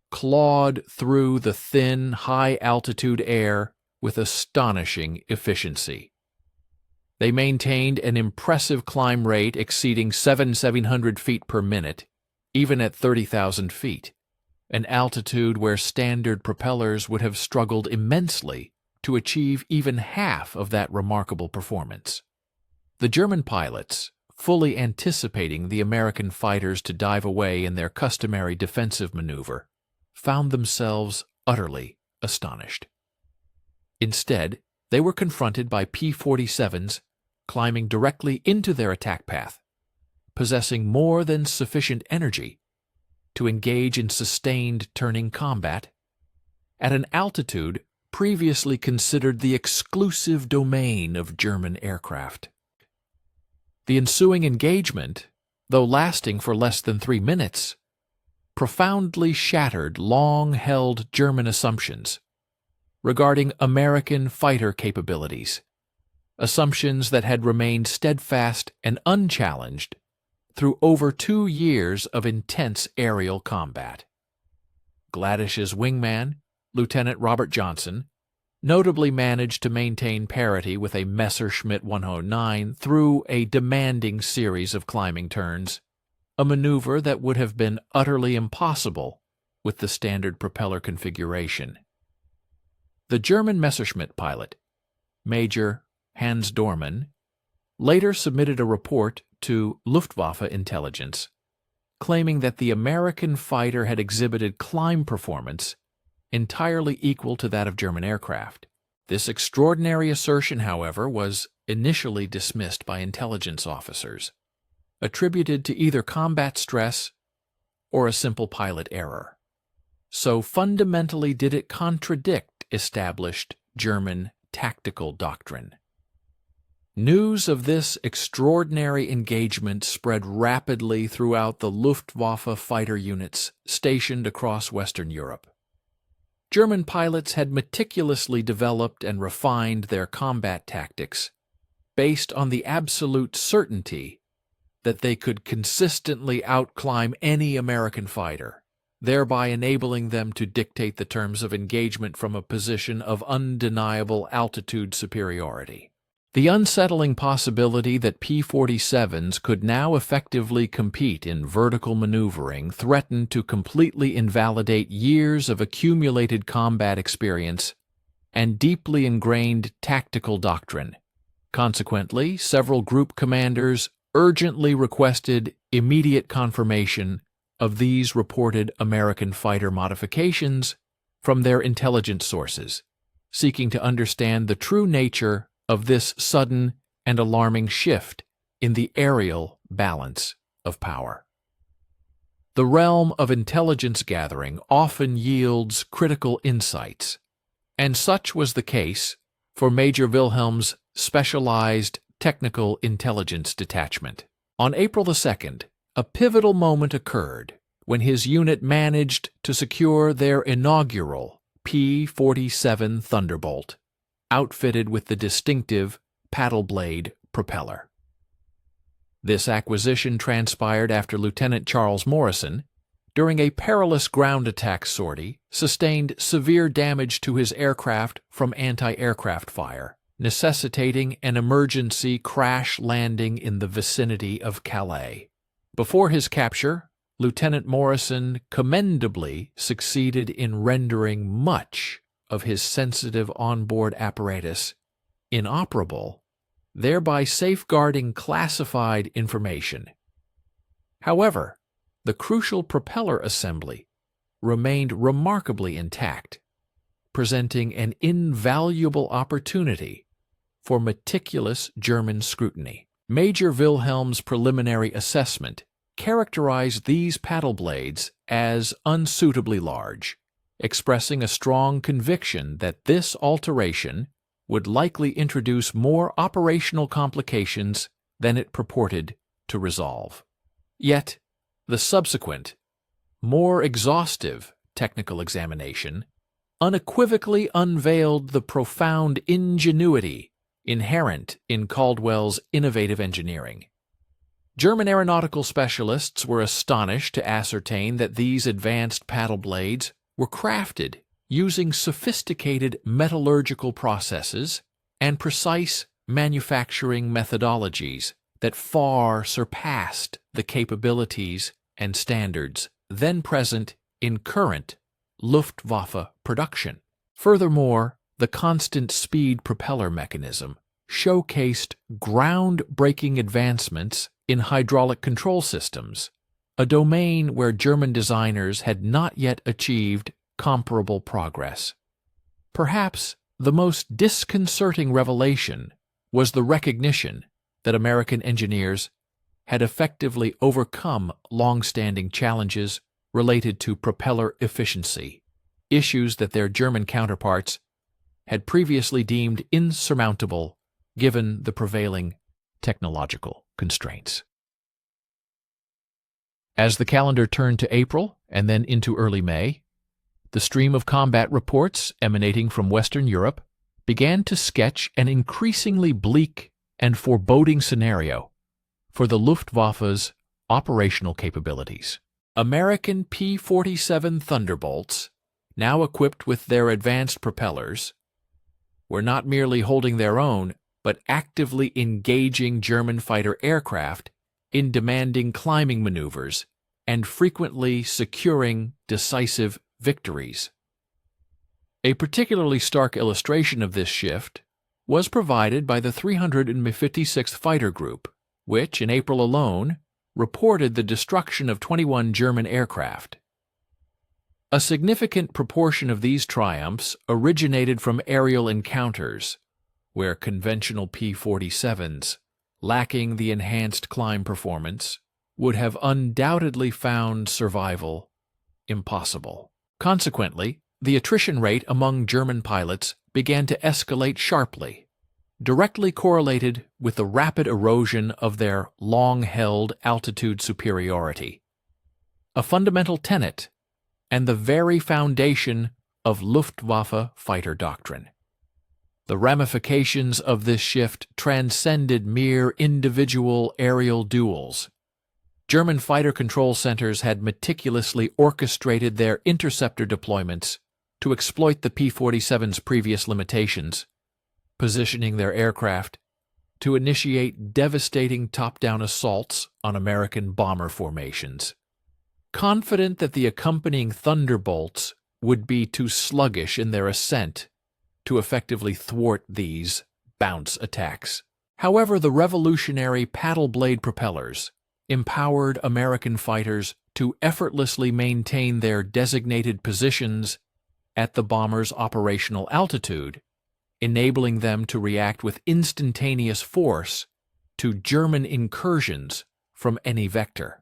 clawed through the thin, high-altitude air with astonishing efficiency. They maintained an impressive climb rate exceeding 700 feet per minute, even at 30,000 feet, an altitude where standard propellers would have struggled immensely to achieve even half of that remarkable performance. The German pilots, fully anticipating the American fighters to dive away in their customary defensive maneuver, found themselves utterly astonished. Instead, they were confronted by P-47's climbing directly into their attack path, possessing more than sufficient energy to engage in sustained turning combat at an altitude previously considered the exclusive domain of German aircraft. The ensuing engagement, though lasting for less than 3 minutes, profoundly shattered long-held German assumptions regarding American fighter capabilities, assumptions that had remained steadfast and unchallenged through over 2 years of intense aerial combat. Gladish's wingman, Lieutenant Robert Johnson, notably managed to maintain parity with a Messerschmitt 109 through a demanding series of climbing turns, a maneuver that would have been utterly impossible with the standard propeller configuration. The German Messerschmitt pilot, Major Hans Dormann, later submitted a report to Luftwaffe intelligence, claiming that the American fighter had exhibited climb performance entirely equal to that of German aircraft. This extraordinary assertion, however, was initially dismissed by intelligence officers, attributed to either combat stress or a simple pilot error. So fundamentally did it contradict established German tactical doctrine. News of this extraordinary engagement spread rapidly throughout the Luftwaffe fighter units stationed across Western Europe. German pilots had meticulously developed and refined their combat tactics based on the absolute certainty that they could consistently outclimb any American fighter, thereby enabling them to dictate the terms of engagement from a position of undeniable altitude superiority. The unsettling possibility that P-47's could now effectively compete in vertical maneuvering threatened to completely invalidate years of accumulated combat experience and deeply ingrained tactical doctrine. Consequently, several group commanders urgently requested immediate confirmation of these reported American fighter modifications from their intelligence sources, seeking to understand the true nature of this sudden and alarming shift in the aerial balance of power. The realm of intelligence gathering often yields critical insights, and such was the case for Major Wilhelm's specialized technical intelligence detachment. On April 2nd, a pivotal moment occurred when his unit managed to secure their inaugural P-47 Thunderbolt, outfitted with the distinctive paddle blade propeller. This acquisition transpired after Lieutenant Charles Morrison, during a perilous ground attack sortie, sustained severe damage to his aircraft from anti-aircraft fire, necessitating an emergency crash landing in the vicinity of Calais. Before his capture, Lieutenant Morrison commendably succeeded in rendering much of his sensitive onboard apparatus inoperable, thereby safeguarding classified information. However, the crucial propeller assembly remained remarkably intact, presenting an invaluable opportunity for meticulous German scrutiny. Major Wilhelm's preliminary assessment characterized these paddle blades as unsuitably large, expressing a strong conviction that this alteration would likely introduce more operational complications than it purported to resolve. Yet, the subsequent, more exhaustive technical examination unequivocally unveiled the profound ingenuity inherent in Caldwell's innovative engineering. German aeronautical specialists were astonished to ascertain that these advanced paddle blades were crafted using sophisticated metallurgical processes and precise manufacturing methodologies that far surpassed the capabilities and standards then present in current Luftwaffe production. Furthermore, the constant speed propeller mechanism showcased groundbreaking advancements in hydraulic control systems, a domain where German designers had not yet achieved comparable progress. Perhaps The most disconcerting revelation was the recognition that American engineers had effectively overcome long-standing challenges related to propeller efficiency, issues that their German counterparts had previously deemed insurmountable given the prevailing technological constraints. As the calendar turned to April and then into early May, the stream of combat reports emanating from Western Europe began to sketch an increasingly bleak and foreboding scenario for the Luftwaffe's operational capabilities. American P-47 Thunderbolts, now equipped with their advanced propellers, were not merely holding their own, but actively engaging German fighter aircraft in demanding climbing maneuvers and frequently securing decisive victories. A particularly stark illustration of this shift was provided by the 356th Fighter Group, which, in April alone, reported the destruction of 21 German aircraft. A significant proportion of these triumphs originated from aerial encounters, where conventional P-47's, lacking the enhanced climb performance, would have undoubtedly found survival impossible. Consequently, the attrition rate among German pilots began to escalate sharply, directly correlated with the rapid erosion of their long-held altitude superiority, a fundamental tenet and the very foundation of Luftwaffe fighter doctrine. The ramifications of this shift transcended mere individual aerial duels. German fighter control centers had meticulously orchestrated their interceptor deployments to exploit the P-47's previous limitations, positioning their aircraft to initiate devastating top-down assaults on American bomber formations. Confident that the accompanying Thunderbolts would be too sluggish in their ascent to effectively thwart these bounce attacks. However, the revolutionary paddle blade propellers empowered American fighters to effortlessly maintain their designated positions at the bomber's operational altitude, enabling them to react with instantaneous force to German incursions from any vector.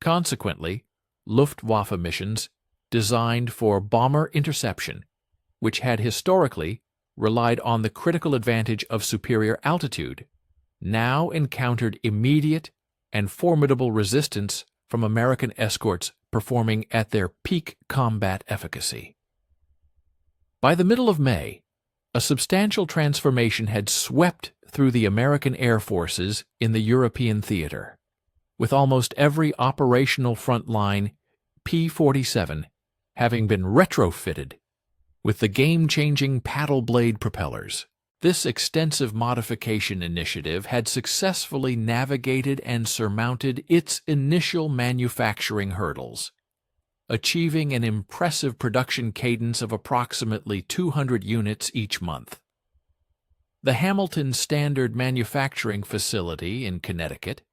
Consequently, Luftwaffe missions designed for bomber interception, which had historically relied on the critical advantage of superior altitude, now encountered immediate and formidable resistance from American escorts performing at their peak combat efficacy. By the middle of May, a substantial transformation had swept through the American air forces in the European theater, with almost every operational frontline P-47 having been retrofitted with the game-changing paddle blade propellers. This extensive modification initiative had successfully navigated and surmounted its initial manufacturing hurdles, achieving an impressive production cadence of approximately 200 units each month. The Hamilton Standard Manufacturing Facility in Connecticut,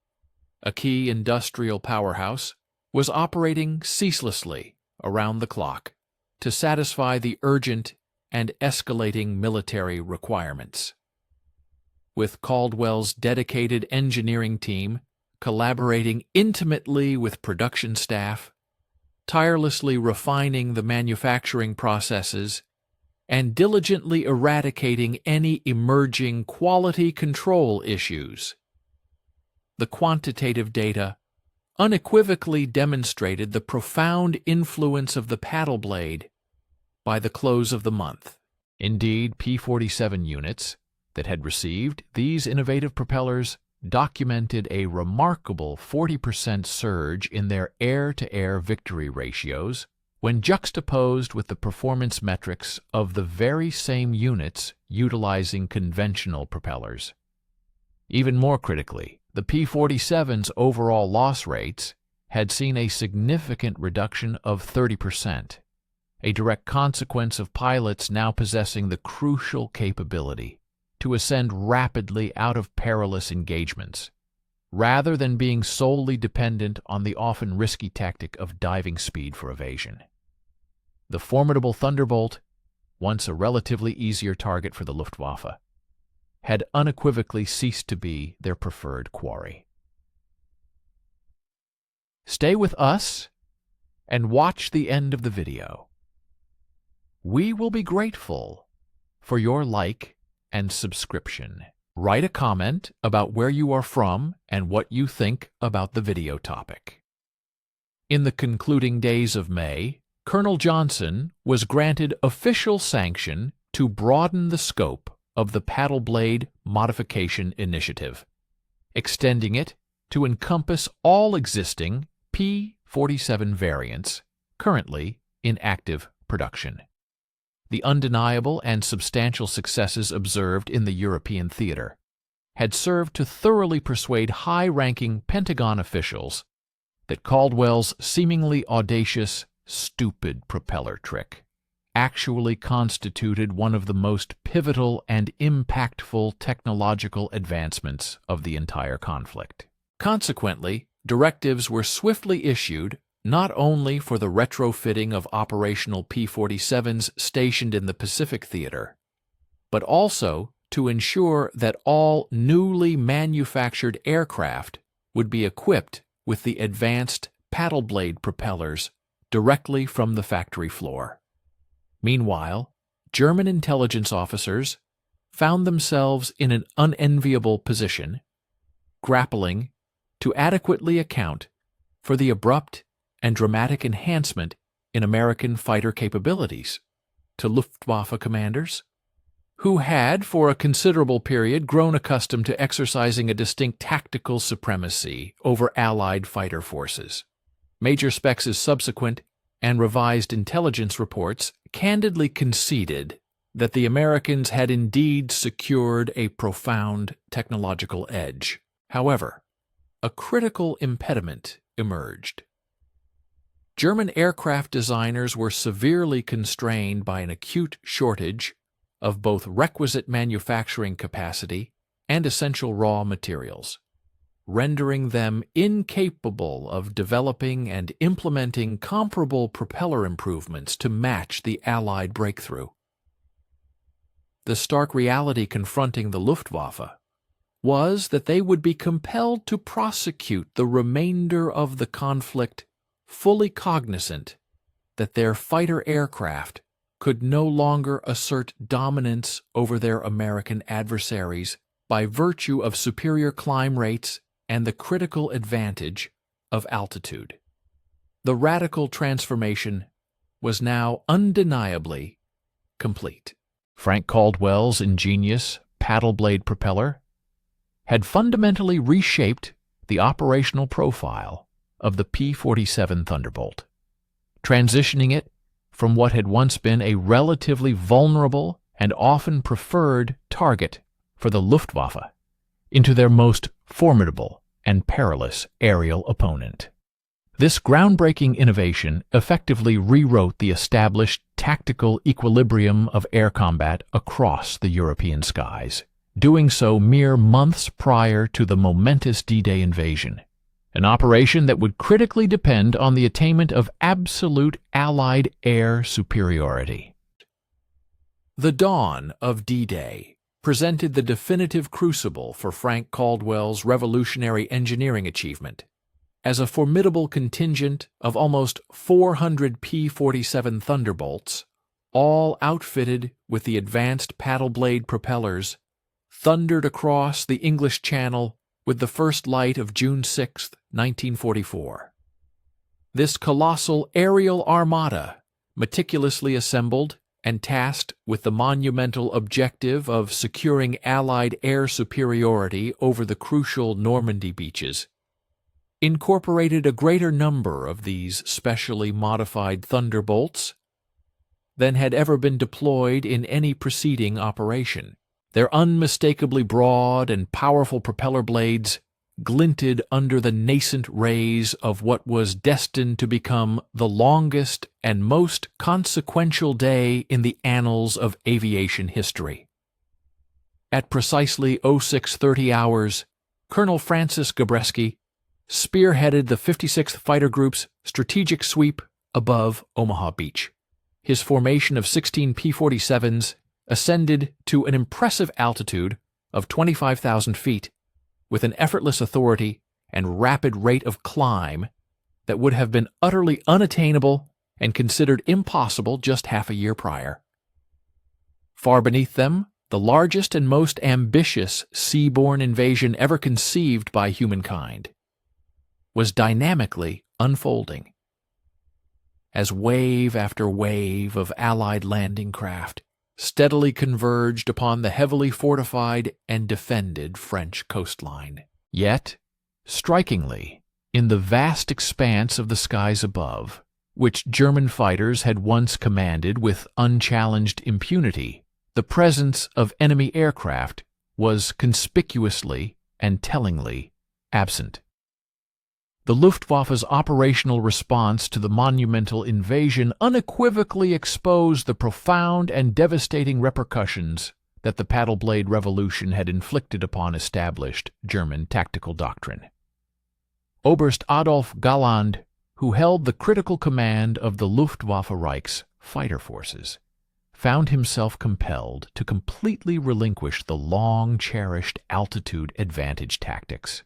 a key industrial powerhouse, was operating ceaselessly around the clock to satisfy the urgent and escalating military requirements. With Caldwell's dedicated engineering team collaborating intimately with production staff, tirelessly refining the manufacturing processes, and diligently eradicating any emerging quality control issues. The quantitative data unequivocally demonstrated the profound influence of the paddle blade by the close of the month. Indeed, P-47 units that had received these innovative propellers documented a remarkable 40% surge in their air-to-air victory ratios when juxtaposed with the performance metrics of the very same units utilizing conventional propellers. Even more critically, the P-47's overall loss rates had seen a significant reduction of 30%, a direct consequence of pilots now possessing the crucial capability to ascend rapidly out of perilous engagements, rather than being solely dependent on the often risky tactic of diving speed for evasion. The formidable Thunderbolt once a relatively easier target for the Luftwaffe, had unequivocally ceased to be their preferred quarry. Stay with us and watch the end of the video. We will be grateful for your like and subscription. Write a comment about where you are from and what you think about the video topic. In the concluding days of May, Colonel Johnson was granted official sanction to broaden the scope of the paddle blade modification initiative, extending it to encompass all existing P-47 variants currently in active production. The undeniable and substantial successes observed in the European theater had served to thoroughly persuade high-ranking Pentagon officials that Caldwell's seemingly audacious, stupid propeller trick actually constituted one of the most pivotal and impactful technological advancements of the entire conflict. Consequently, directives were swiftly issued not only for the retrofitting of operational P-47's stationed in the Pacific Theater, but also to ensure that all newly manufactured aircraft would be equipped with the advanced paddle blade propellers directly from the factory floor. Meanwhile, German intelligence officers found themselves in an unenviable position, grappling to adequately account for the abrupt and dramatic enhancement in American fighter capabilities to Luftwaffe commanders, who had for a considerable period grown accustomed to exercising a distinct tactical supremacy over Allied fighter forces. Major Spex's subsequent and revised intelligence reports candidly conceded that the Americans had indeed secured a profound technological edge. However, a critical impediment emerged. German aircraft designers were severely constrained by an acute shortage of both requisite manufacturing capacity and essential raw materials, rendering them incapable of developing and implementing comparable propeller improvements to match the Allied breakthrough. The stark reality confronting the Luftwaffe was that they would be compelled to prosecute the remainder of the conflict fully cognizant that their fighter aircraft could no longer assert dominance over their American adversaries by virtue of superior climb rates and the critical advantage of altitude. The radical transformation was now undeniably complete. Frank Caldwell's ingenious paddle blade propeller had fundamentally reshaped the operational profile of the P-47 Thunderbolt, transitioning it from what had once been a relatively vulnerable and often preferred target for the Luftwaffe into their most formidable and perilous aerial opponent. This groundbreaking innovation effectively rewrote the established tactical equilibrium of air combat across the European skies, doing so mere months prior to the momentous D-Day invasion, an operation that would critically depend on the attainment of absolute Allied air superiority. The dawn of D-Day presented the definitive crucible for Frank Caldwell's revolutionary engineering achievement, as a formidable contingent of almost 400 P-47 Thunderbolts, all outfitted with the advanced paddle blade propellers, thundered across the English Channel with the first light of June 6, 1944. This colossal aerial armada, meticulously assembled and tasked with the monumental objective of securing Allied air superiority over the crucial Normandy beaches, incorporated a greater number of these specially modified Thunderbolts than had ever been deployed in any preceding operation. Their unmistakably broad and powerful propeller blades glinted under the nascent rays of what was destined to become the longest and most consequential day in the annals of aviation history. At precisely 0630 hours, Colonel Francis Gabreski spearheaded the 56th Fighter Group's strategic sweep above Omaha Beach. his formation of 16 P-47's ascended to an impressive altitude of 25,000 feet with an effortless authority and rapid rate of climb that would have been utterly unattainable and considered impossible just half a year prior. Far beneath them, the largest and most ambitious seaborne invasion ever conceived by humankind was dynamically unfolding. As wave after wave of Allied landing craft steadily converged upon the heavily fortified and defended French coastline. Yet, strikingly, in the vast expanse of the skies above, which German fighters had once commanded with unchallenged impunity, the presence of enemy aircraft was conspicuously and tellingly absent. The Luftwaffe's operational response to the monumental invasion unequivocally exposed the profound and devastating repercussions that the paddle blade revolution had inflicted upon established German tactical doctrine. Oberst Adolf Galland, who held the critical command of the Luftwaffe Reich's fighter forces, found himself compelled to completely relinquish the long-cherished altitude advantage tactics,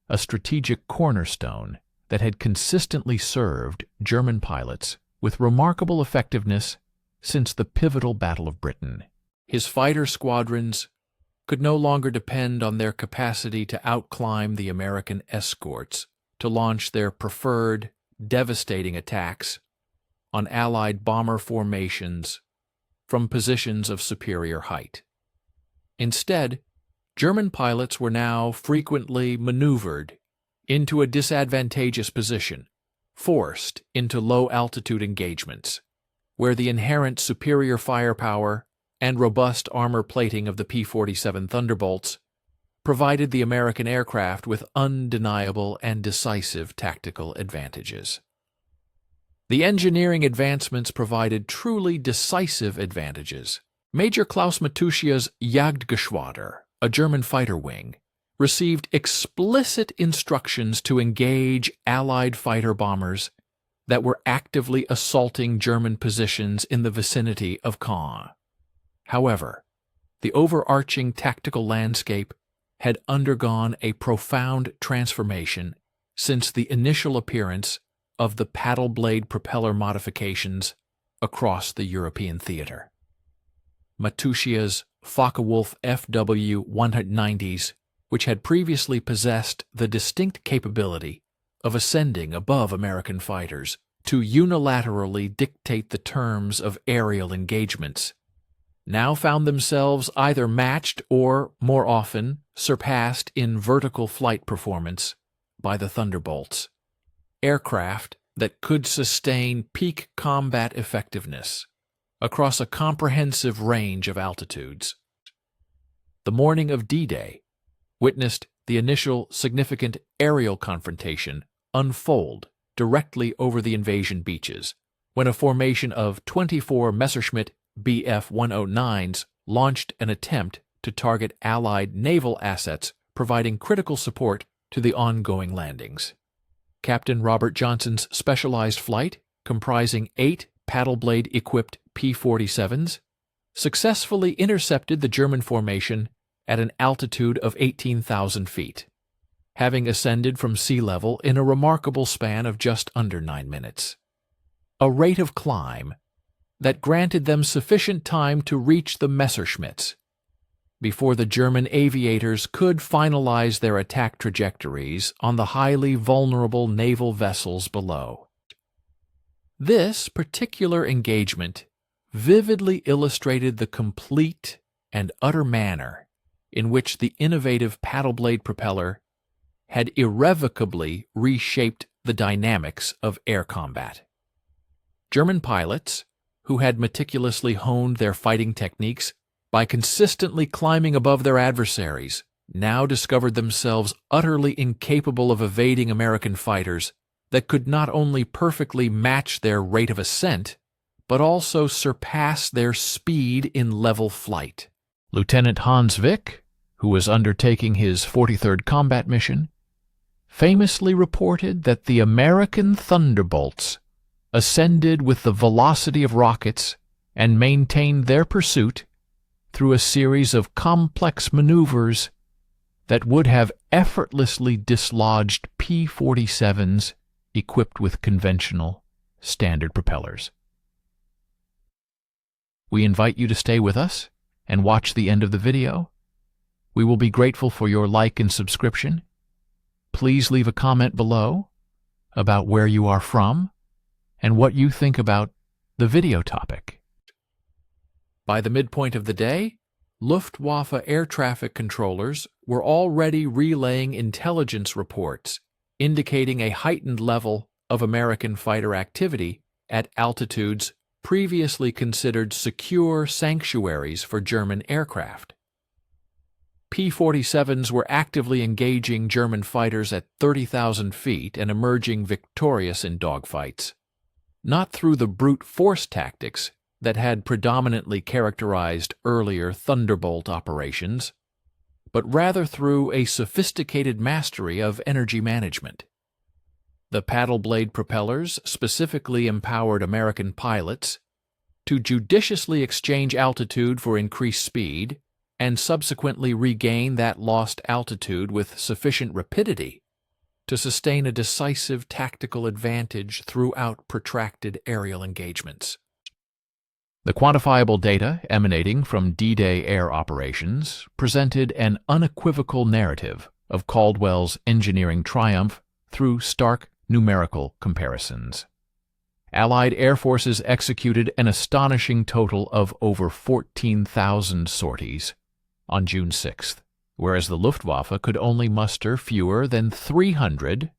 a strategic cornerstone that had consistently served German pilots with remarkable effectiveness since the pivotal Battle of Britain. His fighter squadrons could no longer depend on their capacity to outclimb the American escorts to launch their preferred, devastating attacks on Allied bomber formations from positions of superior height. Instead, German pilots were now frequently maneuvered into a disadvantageous position, forced into low-altitude engagements, where the inherent superior firepower and robust armor plating of the P-47 Thunderbolts provided the American aircraft with undeniable and decisive tactical advantages. The engineering advancements provided truly decisive advantages. Major Klaus Matuschia's Jagdgeschwader, a German fighter wing, received explicit instructions to engage Allied fighter bombers that were actively assaulting German positions in the vicinity of Caen. However, the overarching tactical landscape had undergone a profound transformation since the initial appearance of the paddle blade propeller modifications across the European theater. Matuschia's Focke-Wulf FW-190s, which had previously possessed the distinct capability of ascending above American fighters to unilaterally dictate the terms of aerial engagements, now found themselves either matched or, more often, surpassed in vertical flight performance by the Thunderbolts, aircraft that could sustain peak combat effectiveness across a comprehensive range of altitudes. The morning of D-Day witnessed the initial significant aerial confrontation unfold directly over the invasion beaches, when a formation of 24 Messerschmitt Bf-109s launched an attempt to target Allied naval assets providing critical support to the ongoing landings. Captain Robert Johnson's specialized flight, comprising 8 paddle blade-equipped P-47's, successfully intercepted the German formation at an altitude of 18,000 feet, having ascended from sea level in a remarkable span of just under 9 minutes. A rate of climb that granted them sufficient time to reach the Messerschmitts before the German aviators could finalize their attack trajectories on the highly vulnerable naval vessels below. This particular engagement vividly illustrated the complete and utter manner in which the innovative paddle blade propeller had irrevocably reshaped the dynamics of air combat. German pilots, who had meticulously honed their fighting techniques by consistently climbing above their adversaries, now discovered themselves utterly incapable of evading American fighters that could not only perfectly match their rate of ascent, but also surpass their speed in level flight. Lieutenant Hans Wick, who was undertaking his 43rd combat mission, famously reported that the American Thunderbolts ascended with the velocity of rockets and maintained their pursuit through a series of complex maneuvers that would have effortlessly dislodged P-47's equipped with conventional, standard propellers. We invite you to stay with us and watch the end of the video. We will be grateful for your like and subscription. Please leave a comment below about where you are from and what you think about the video topic. By the midpoint of the day, Luftwaffe air traffic controllers were already relaying intelligence reports indicating a heightened level of American fighter activity at altitudes previously considered secure sanctuaries for German aircraft. P-47s were actively engaging German fighters at 30,000 feet and emerging victorious in dogfights, not through the brute force tactics that had predominantly characterized earlier Thunderbolt operations, but rather through a sophisticated mastery of energy management. The paddle blade propellers specifically empowered American pilots to judiciously exchange altitude for increased speed and subsequently regain that lost altitude with sufficient rapidity to sustain a decisive tactical advantage throughout protracted aerial engagements. The quantifiable data emanating from D-Day air operations presented an unequivocal narrative of Caldwell's engineering triumph through stark numerical comparisons. Allied air forces executed an astonishing total of over 14,000 sorties on June 6th, whereas the Luftwaffe could only muster fewer than 300,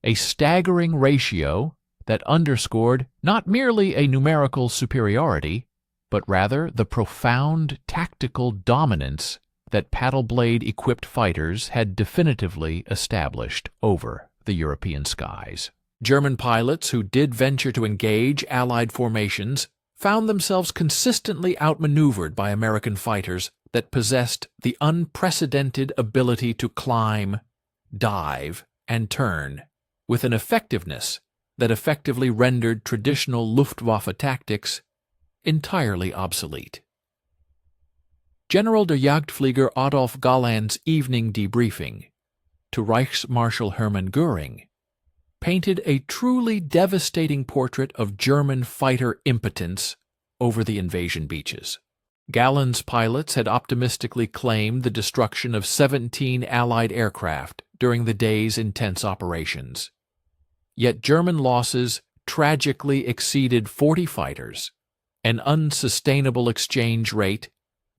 a staggering ratio that underscored not merely a numerical superiority, but rather the profound tactical dominance that paddle blade-equipped fighters had definitively established over the European skies. German pilots who did venture to engage Allied formations found themselves consistently outmaneuvered by American fighters that possessed the unprecedented ability to climb, dive, and turn with an effectiveness that effectively rendered traditional Luftwaffe tactics entirely obsolete. General der Jagdflieger Adolf Galland's evening debriefing to Reichsmarschall Hermann Göring painted a truly devastating portrait of German fighter impotence over the invasion beaches. Galland's pilots had optimistically claimed the destruction of 17 Allied aircraft during the day's intense operations. Yet German losses tragically exceeded 40 fighters, an unsustainable exchange rate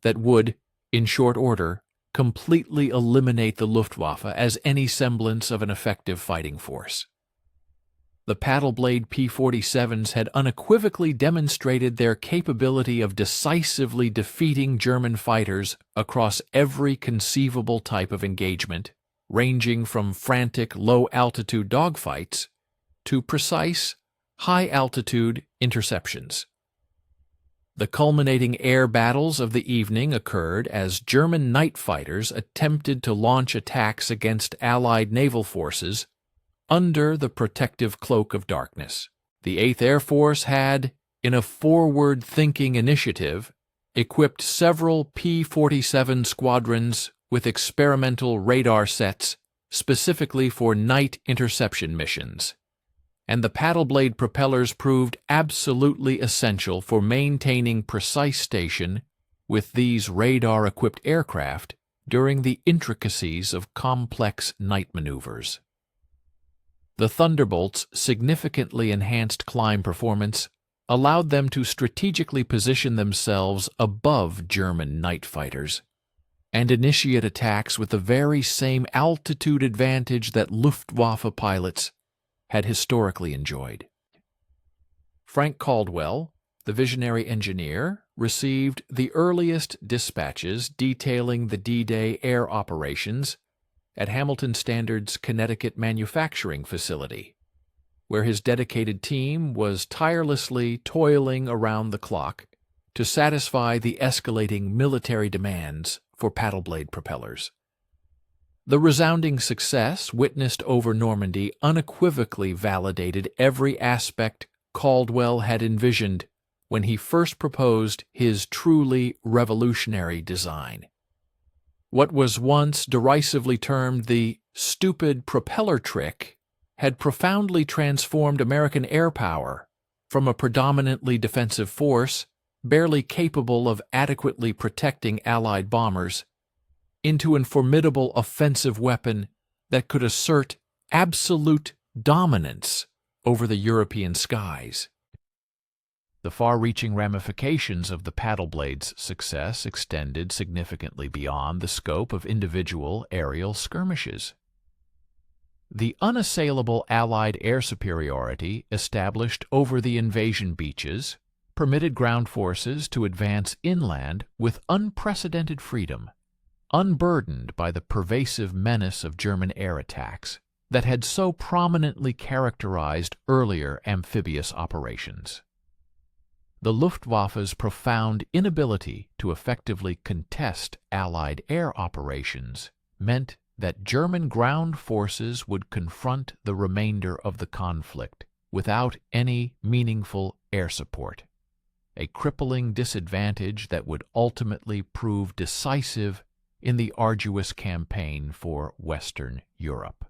that would, in short order, completely eliminate the Luftwaffe as any semblance of an effective fighting force. The paddle blade P-47s had unequivocally demonstrated their capability of decisively defeating German fighters across every conceivable type of engagement, ranging from frantic low-altitude dogfights to precise, high-altitude interceptions. The culminating air battles of the evening occurred as German night fighters attempted to launch attacks against Allied naval forces under the protective cloak of darkness. The 8th Air Force had, in a forward-thinking initiative, equipped several P-47 squadrons with experimental radar sets specifically for night interception missions, and the paddle blade propellers proved absolutely essential for maintaining precise station with these radar-equipped aircraft during the intricacies of complex night maneuvers. The Thunderbolt's significantly enhanced climb performance allowed them to strategically position themselves above German night fighters and initiate attacks with the very same altitude advantage that Luftwaffe pilots had historically enjoyed. Frank Caldwell, the visionary engineer, received the earliest dispatches detailing the D-Day air operations at Hamilton Standard's Connecticut manufacturing facility, where his dedicated team was tirelessly toiling around the clock to satisfy the escalating military demands for paddle blade propellers. The resounding success witnessed over Normandy unequivocally validated every aspect Caldwell had envisioned when he first proposed his truly revolutionary design. What was once derisively termed the stupid propeller trick had profoundly transformed American air power from a predominantly defensive force, barely capable of adequately protecting Allied bombers, into a formidable offensive weapon that could assert absolute dominance over the European skies. The far-reaching ramifications of the paddle blade's success extended significantly beyond the scope of individual aerial skirmishes. The unassailable Allied air superiority established over the invasion beaches permitted ground forces to advance inland with unprecedented freedom, unburdened by the pervasive menace of German air attacks that had so prominently characterized earlier amphibious operations. The Luftwaffe's profound inability to effectively contest Allied air operations meant that German ground forces would confront the remainder of the conflict without any meaningful air support, a crippling disadvantage that would ultimately prove decisive in the arduous campaign for Western Europe.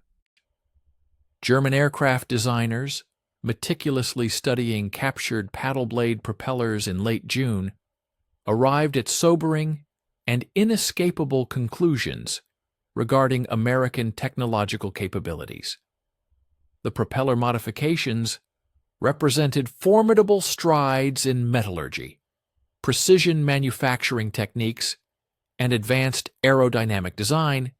German aircraft designers, meticulously studying captured paddle blade propellers in late June, arrived at sobering and inescapable conclusions regarding American technological capabilities. The propeller modifications represented formidable strides in metallurgy, precision manufacturing techniques, and advanced aerodynamic design,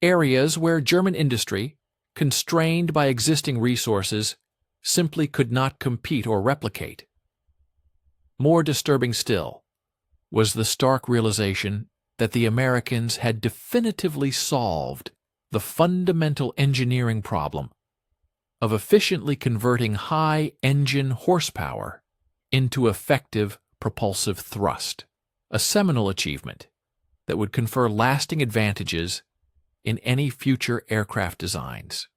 areas where German industry, constrained by existing resources, simply could not compete or replicate. More disturbing still was the stark realization that the Americans had definitively solved the fundamental engineering problem of efficiently converting high engine horsepower into effective propulsive thrust, a seminal achievement that would confer lasting advantages in any future aircraft designs.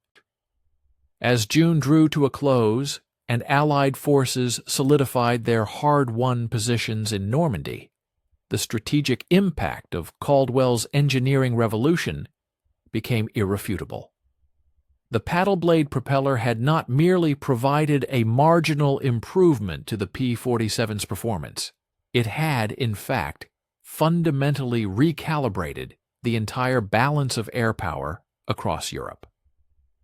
As June drew to a close and Allied forces solidified their hard-won positions in Normandy, the strategic impact of Caldwell's engineering revolution became irrefutable. The paddle blade propeller had not merely provided a marginal improvement to the P-47's performance. It had, in fact, fundamentally recalibrated the entire balance of air power across Europe.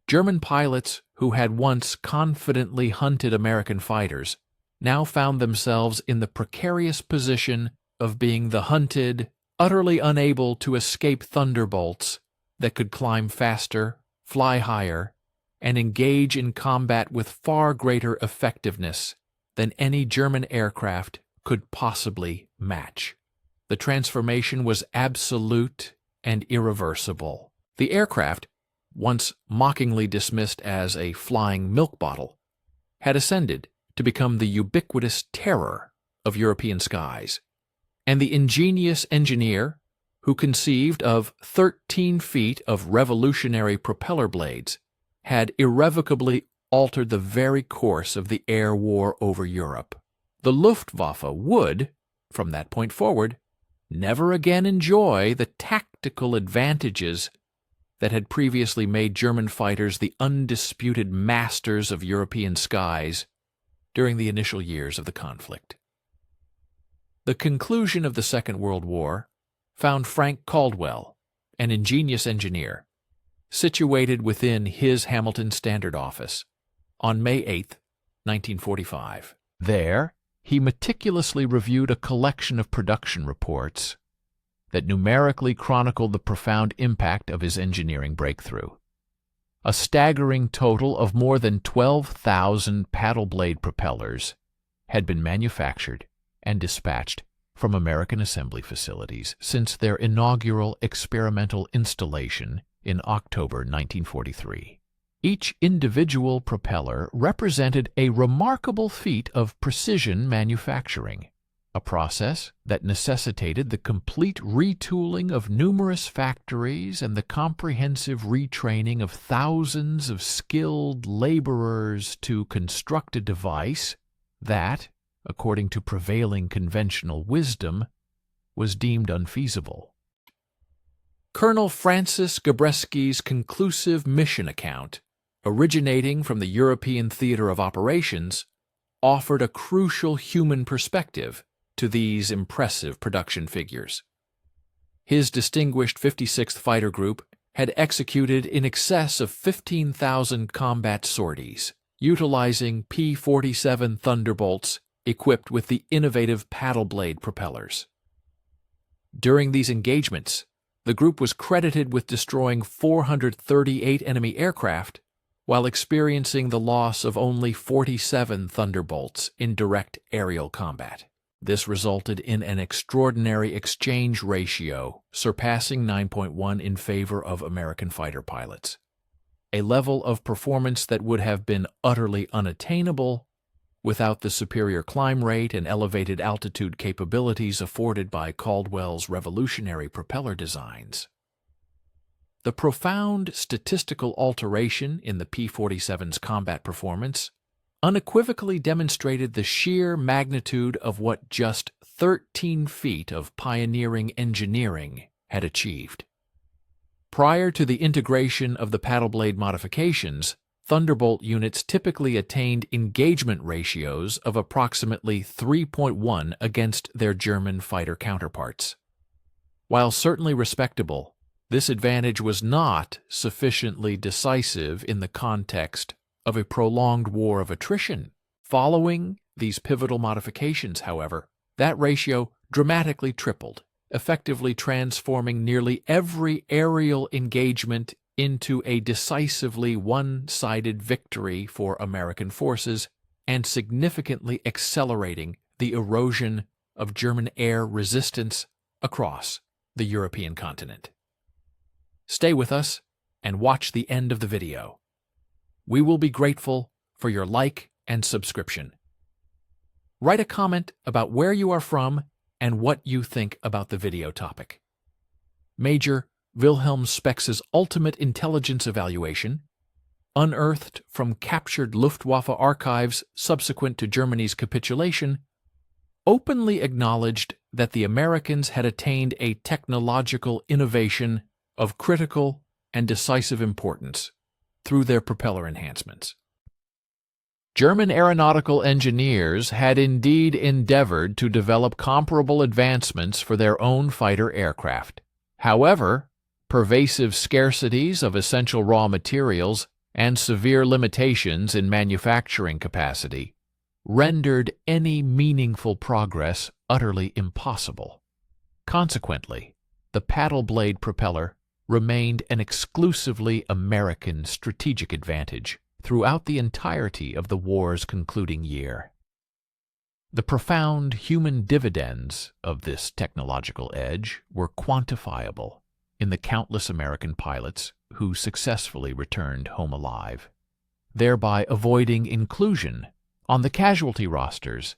German pilots who had once confidently hunted American fighters now found themselves in the precarious position of being the hunted, utterly unable to escape thunderbolts that could climb faster, fly higher, and engage in combat with far greater effectiveness than any German aircraft could possibly match. The transformation was absolute and irreversible. The aircraft, once mockingly dismissed as a flying milk bottle, had ascended to become the ubiquitous terror of European skies, and the ingenious engineer who conceived of 13 feet of revolutionary propeller blades had irrevocably altered the very course of the air war over Europe. The Luftwaffe would, from that point forward, never again enjoy the tactical advantages that had previously made German fighters the undisputed masters of European skies during the initial years of the conflict. The conclusion of the Second World War found Frank Caldwell, an ingenious engineer, situated within his Hamilton Standard office on May 8, 1945. There, he meticulously reviewed a collection of production reports that numerically chronicled the profound impact of his engineering breakthrough. A staggering total of more than 12,000 paddle blade propellers had been manufactured and dispatched from American assembly facilities since their inaugural experimental installation in October 1943. Each individual propeller represented a remarkable feat of precision manufacturing, a process that necessitated the complete retooling of numerous factories and the comprehensive retraining of thousands of skilled laborers to construct a device That, according to prevailing conventional wisdom, was deemed unfeasible. Colonel Francis Gabreski's conclusive mission account, originating from the European theater of operations, offered a crucial human perspective to these impressive production figures. His distinguished 56th Fighter Group had executed in excess of 15,000 combat sorties, utilizing P-47 Thunderbolts equipped with the innovative paddle blade propellers. During these engagements, the group was credited with destroying 438 enemy aircraft while experiencing the loss of only 47 Thunderbolts in direct aerial combat. This resulted in an extraordinary exchange ratio surpassing 9.1 in favor of American fighter pilots, a level of performance that would have been utterly unattainable without the superior climb rate and elevated altitude capabilities afforded by Caldwell's revolutionary propeller designs. The profound statistical alteration in the P-47's combat performance unequivocally demonstrated the sheer magnitude of what just 13 feet of pioneering engineering had achieved. Prior to the integration of the paddle blade modifications, Thunderbolt units typically attained engagement ratios of approximately 3.1 against their German fighter counterparts. While certainly respectable, this advantage was not sufficiently decisive in the context of a prolonged war of attrition. Following these pivotal modifications, however, that ratio dramatically tripled, effectively transforming nearly every aerial engagement into a decisively one-sided victory for American forces and significantly accelerating the erosion of German air resistance across the European continent. Stay with us and watch the end of the video. We will be grateful for your like and subscription. Write a comment about where you are from and what you think about the video topic. Major Wilhelm Spex's ultimate intelligence evaluation, unearthed from captured Luftwaffe archives subsequent to Germany's capitulation, openly acknowledged that the Americans had attained a technological innovation of critical and decisive importance through their propeller enhancements. German aeronautical engineers had indeed endeavored to develop comparable advancements for their own fighter aircraft. However, pervasive scarcities of essential raw materials and severe limitations in manufacturing capacity rendered any meaningful progress utterly impossible. Consequently, the paddle blade propeller remained an exclusively American strategic advantage throughout the entirety of the war's concluding year. The profound human dividends of this technological edge were quantifiable in the countless American pilots who successfully returned home alive, thereby avoiding inclusion on the casualty rosters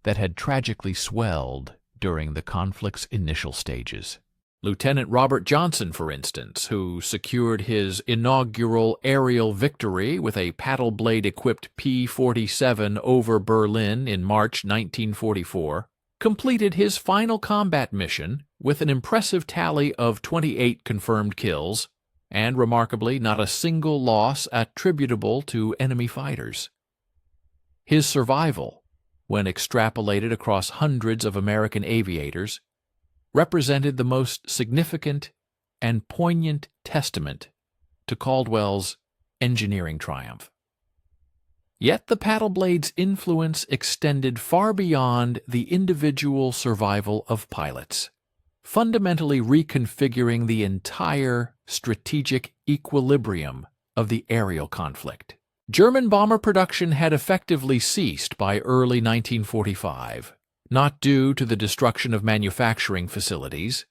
that had tragically swelled during the conflict's initial stages. Lieutenant Robert Johnson, for instance, who secured his inaugural aerial victory with a paddle blade-equipped P-47 over Berlin in March 1944, completed his final combat mission with an impressive tally of 28 confirmed kills, and remarkably not a single loss attributable to enemy fighters. His survival, when extrapolated across hundreds of American aviators, represented the most significant and poignant testament to Caldwell's engineering triumph. Yet the paddle blade's influence extended far beyond the individual survival of pilots, fundamentally reconfiguring the entire strategic equilibrium of the aerial conflict. German bomber production had effectively ceased by early 1945, not due to the destruction of manufacturing facilities,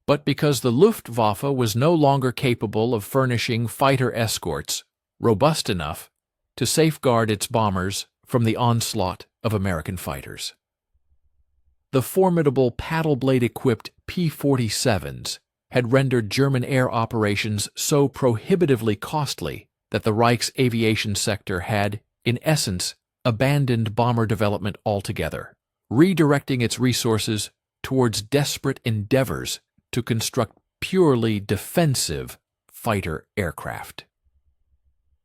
but because the Luftwaffe was no longer capable of furnishing fighter escorts robust enough to safeguard its bombers from the onslaught of American fighters. The formidable paddle blade-equipped P-47's had rendered German air operations so prohibitively costly that the Reich's aviation sector had, in essence, abandoned bomber development altogether, redirecting its resources towards desperate endeavors to construct purely defensive fighter aircraft.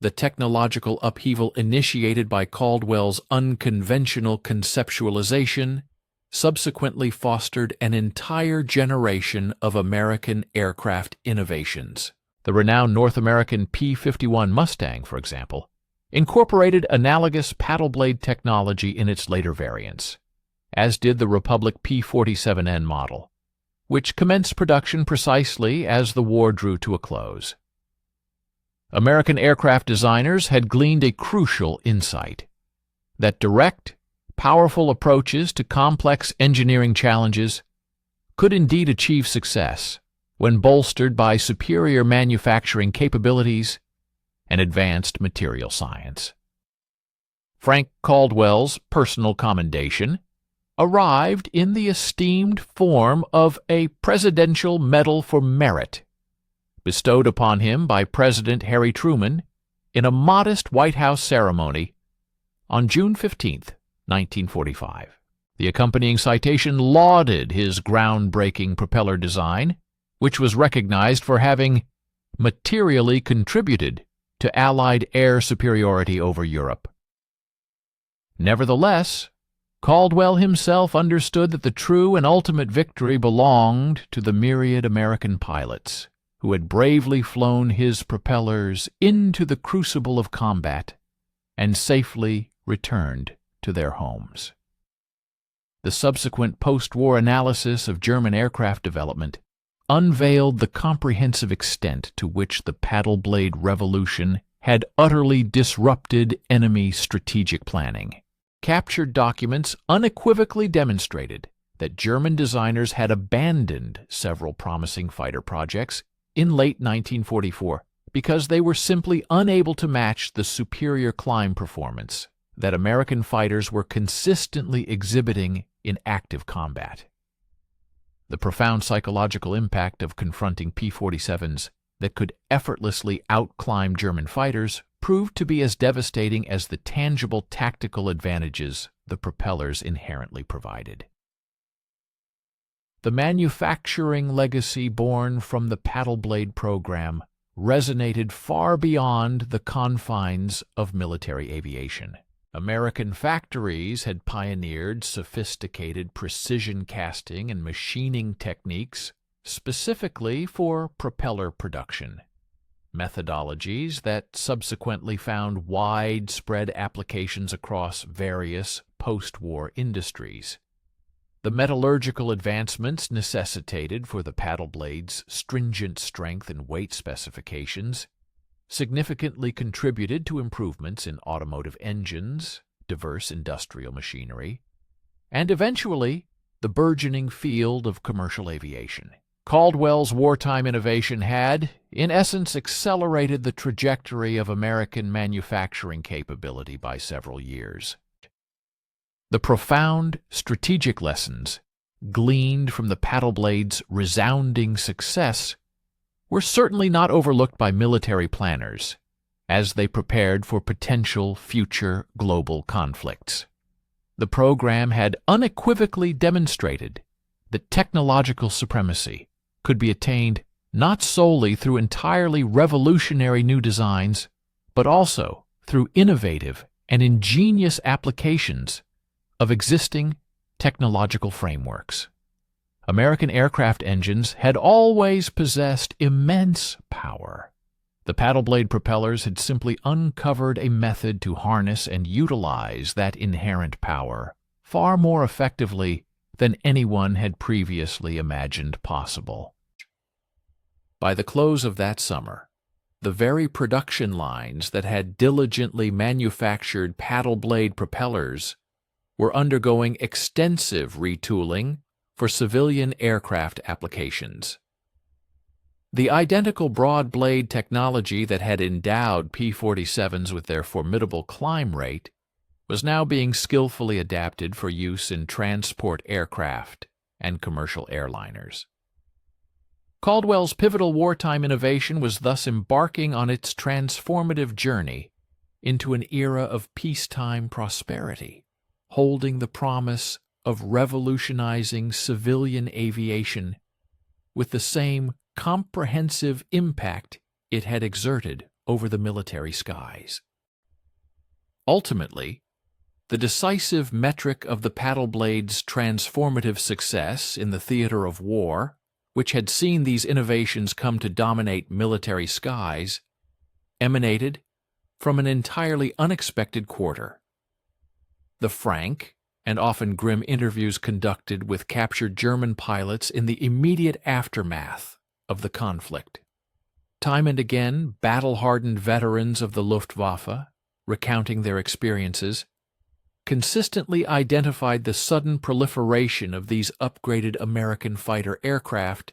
The technological upheaval initiated by Caldwell's unconventional conceptualization subsequently fostered an entire generation of American aircraft innovations. The renowned North American P-51 Mustang, for example, incorporated analogous paddle blade technology in its later variants, as did the Republic P-47N model, which commenced production precisely as the war drew to a close. American aircraft designers had gleaned a crucial insight that direct, powerful approaches to complex engineering challenges could indeed achieve success when bolstered by superior manufacturing capabilities and advanced material science. Frank Caldwell's personal commendation arrived in the esteemed form of a Presidential Medal for Merit, bestowed upon him by President Harry Truman in a modest White House ceremony on June 15, 1945. The accompanying citation lauded his groundbreaking propeller design, which was recognized for having materially contributed to Allied air superiority over Europe. Nevertheless, Caldwell himself understood that the true and ultimate victory belonged to the myriad American pilots who had bravely flown his propellers into the crucible of combat and safely returned to their homes. The subsequent post-war analysis of German aircraft development unveiled the comprehensive extent to which the paddle blade revolution had utterly disrupted enemy strategic planning. Captured documents unequivocally demonstrated that German designers had abandoned several promising fighter projects in late 1944 because they were simply unable to match the superior climb performance that American fighters were consistently exhibiting in active combat. The profound psychological impact of confronting P-47's that could effortlessly outclimb German fighters proved to be as devastating as the tangible tactical advantages the propellers inherently provided. The manufacturing legacy born from the paddle blade program resonated far beyond the confines of military aviation. American factories had pioneered sophisticated precision casting and machining techniques specifically for propeller production, methodologies that subsequently found widespread applications across various post-war industries. The metallurgical advancements necessitated for the paddle blade's stringent strength and weight specifications significantly contributed to improvements in automotive engines, diverse industrial machinery, and eventually the burgeoning field of commercial aviation. Caldwell's wartime innovation had, in essence, accelerated the trajectory of American manufacturing capability by several years. The profound strategic lessons gleaned from the paddle blade's resounding success were certainly not overlooked by military planners as they prepared for potential future global conflicts. The program had unequivocally demonstrated that technological supremacy could be attained not solely through entirely revolutionary new designs, but also through innovative and ingenious applications of existing technological frameworks. American aircraft engines had always possessed immense power. The paddle blade propellers had simply uncovered a method to harness and utilize that inherent power far more effectively than anyone had previously imagined possible. By the close of that summer, the very production lines that had diligently manufactured paddle blade propellers were undergoing extensive retooling for civilian aircraft applications. The identical broad blade technology that had endowed P-47s with their formidable climb rate was now being skillfully adapted for use in transport aircraft and commercial airliners. Caldwell's pivotal wartime innovation was thus embarking on its transformative journey into an era of peacetime prosperity, holding the promise of revolutionizing civilian aviation with the same comprehensive impact it had exerted over the military skies. Ultimately, the decisive metric of the paddle blade's transformative success in the theater of war, which had seen these innovations come to dominate military skies, emanated from an entirely unexpected quarter. The frank and often grim interviews conducted with captured German pilots in the immediate aftermath of the conflict. Time and again, battle-hardened veterans of the Luftwaffe, recounting their experiences, consistently identified the sudden proliferation of these upgraded American fighter aircraft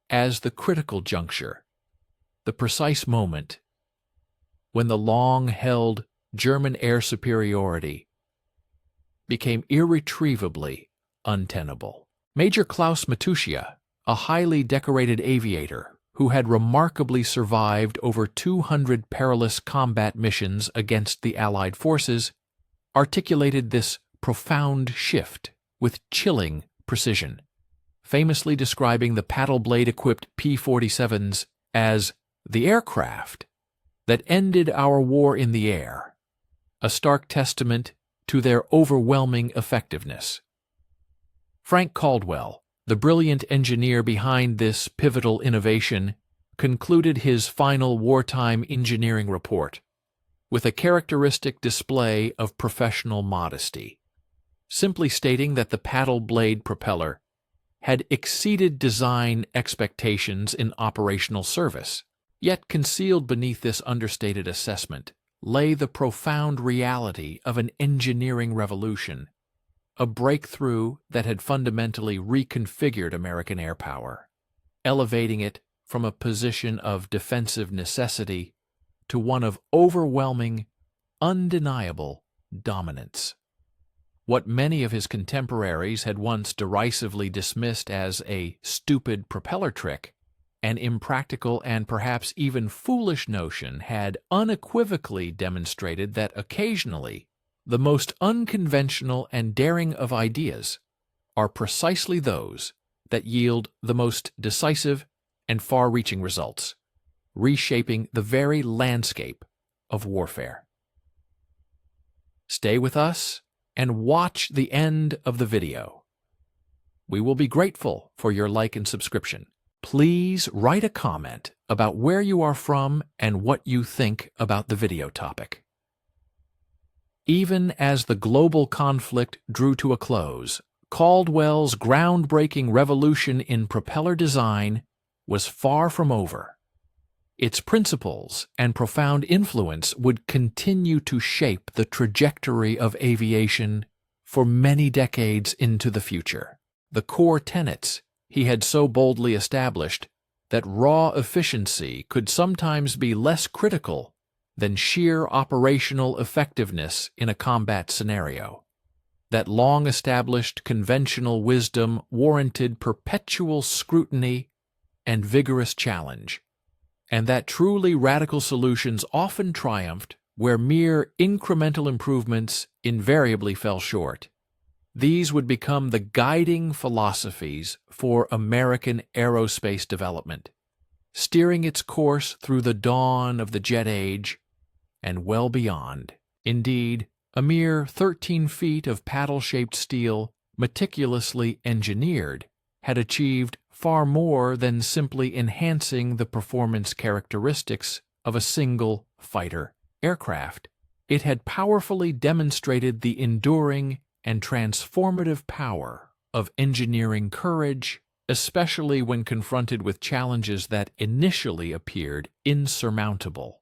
as the critical juncture, the precise moment when the long-held German air superiority became irretrievably untenable. Major Klaus Matuschia, a highly decorated aviator who had remarkably survived over 200 perilous combat missions against the Allied forces, articulated this profound shift with chilling precision, famously describing the paddle blade-equipped P-47's as the aircraft that ended our war in the air, a stark testament to their overwhelming effectiveness. Frank Caldwell, the brilliant engineer behind this pivotal innovation, concluded his final wartime engineering report with a characteristic display of professional modesty, simply stating that the paddle blade propeller had exceeded design expectations in operational service. Yet concealed beneath this understated assessment lay the profound reality of an engineering revolution, a breakthrough that had fundamentally reconfigured American air power, elevating it from a position of defensive necessity to one of overwhelming, undeniable dominance. What many of his contemporaries had once derisively dismissed as a stupid propeller trick, an impractical and perhaps even foolish notion, had unequivocally demonstrated that occasionally the most unconventional and daring of ideas are precisely those that yield the most decisive and far-reaching results, reshaping the very landscape of warfare. Stay with us and watch the end of the video. We will be grateful for your like and subscription. Please write a comment about where you are from and what you think about the video topic. Even as the global conflict drew to a close, Caldwell's groundbreaking revolution in propeller design was far from over. Its principles and profound influence would continue to shape the trajectory of aviation for many decades into the future. The core tenets he had so boldly established that raw efficiency could sometimes be less critical than sheer operational effectiveness in a combat scenario, that long-established conventional wisdom warranted perpetual scrutiny and vigorous challenge, and that truly radical solutions often triumphed where mere incremental improvements invariably fell short. These would become the guiding philosophies for American aerospace development, steering its course through the dawn of the jet age and well beyond. Indeed, a mere 13 feet of paddle-shaped steel, meticulously engineered, had achieved far more than simply enhancing the performance characteristics of a single fighter aircraft. It had powerfully demonstrated the enduring and transformative power of engineering courage, especially when confronted with challenges that initially appeared insurmountable.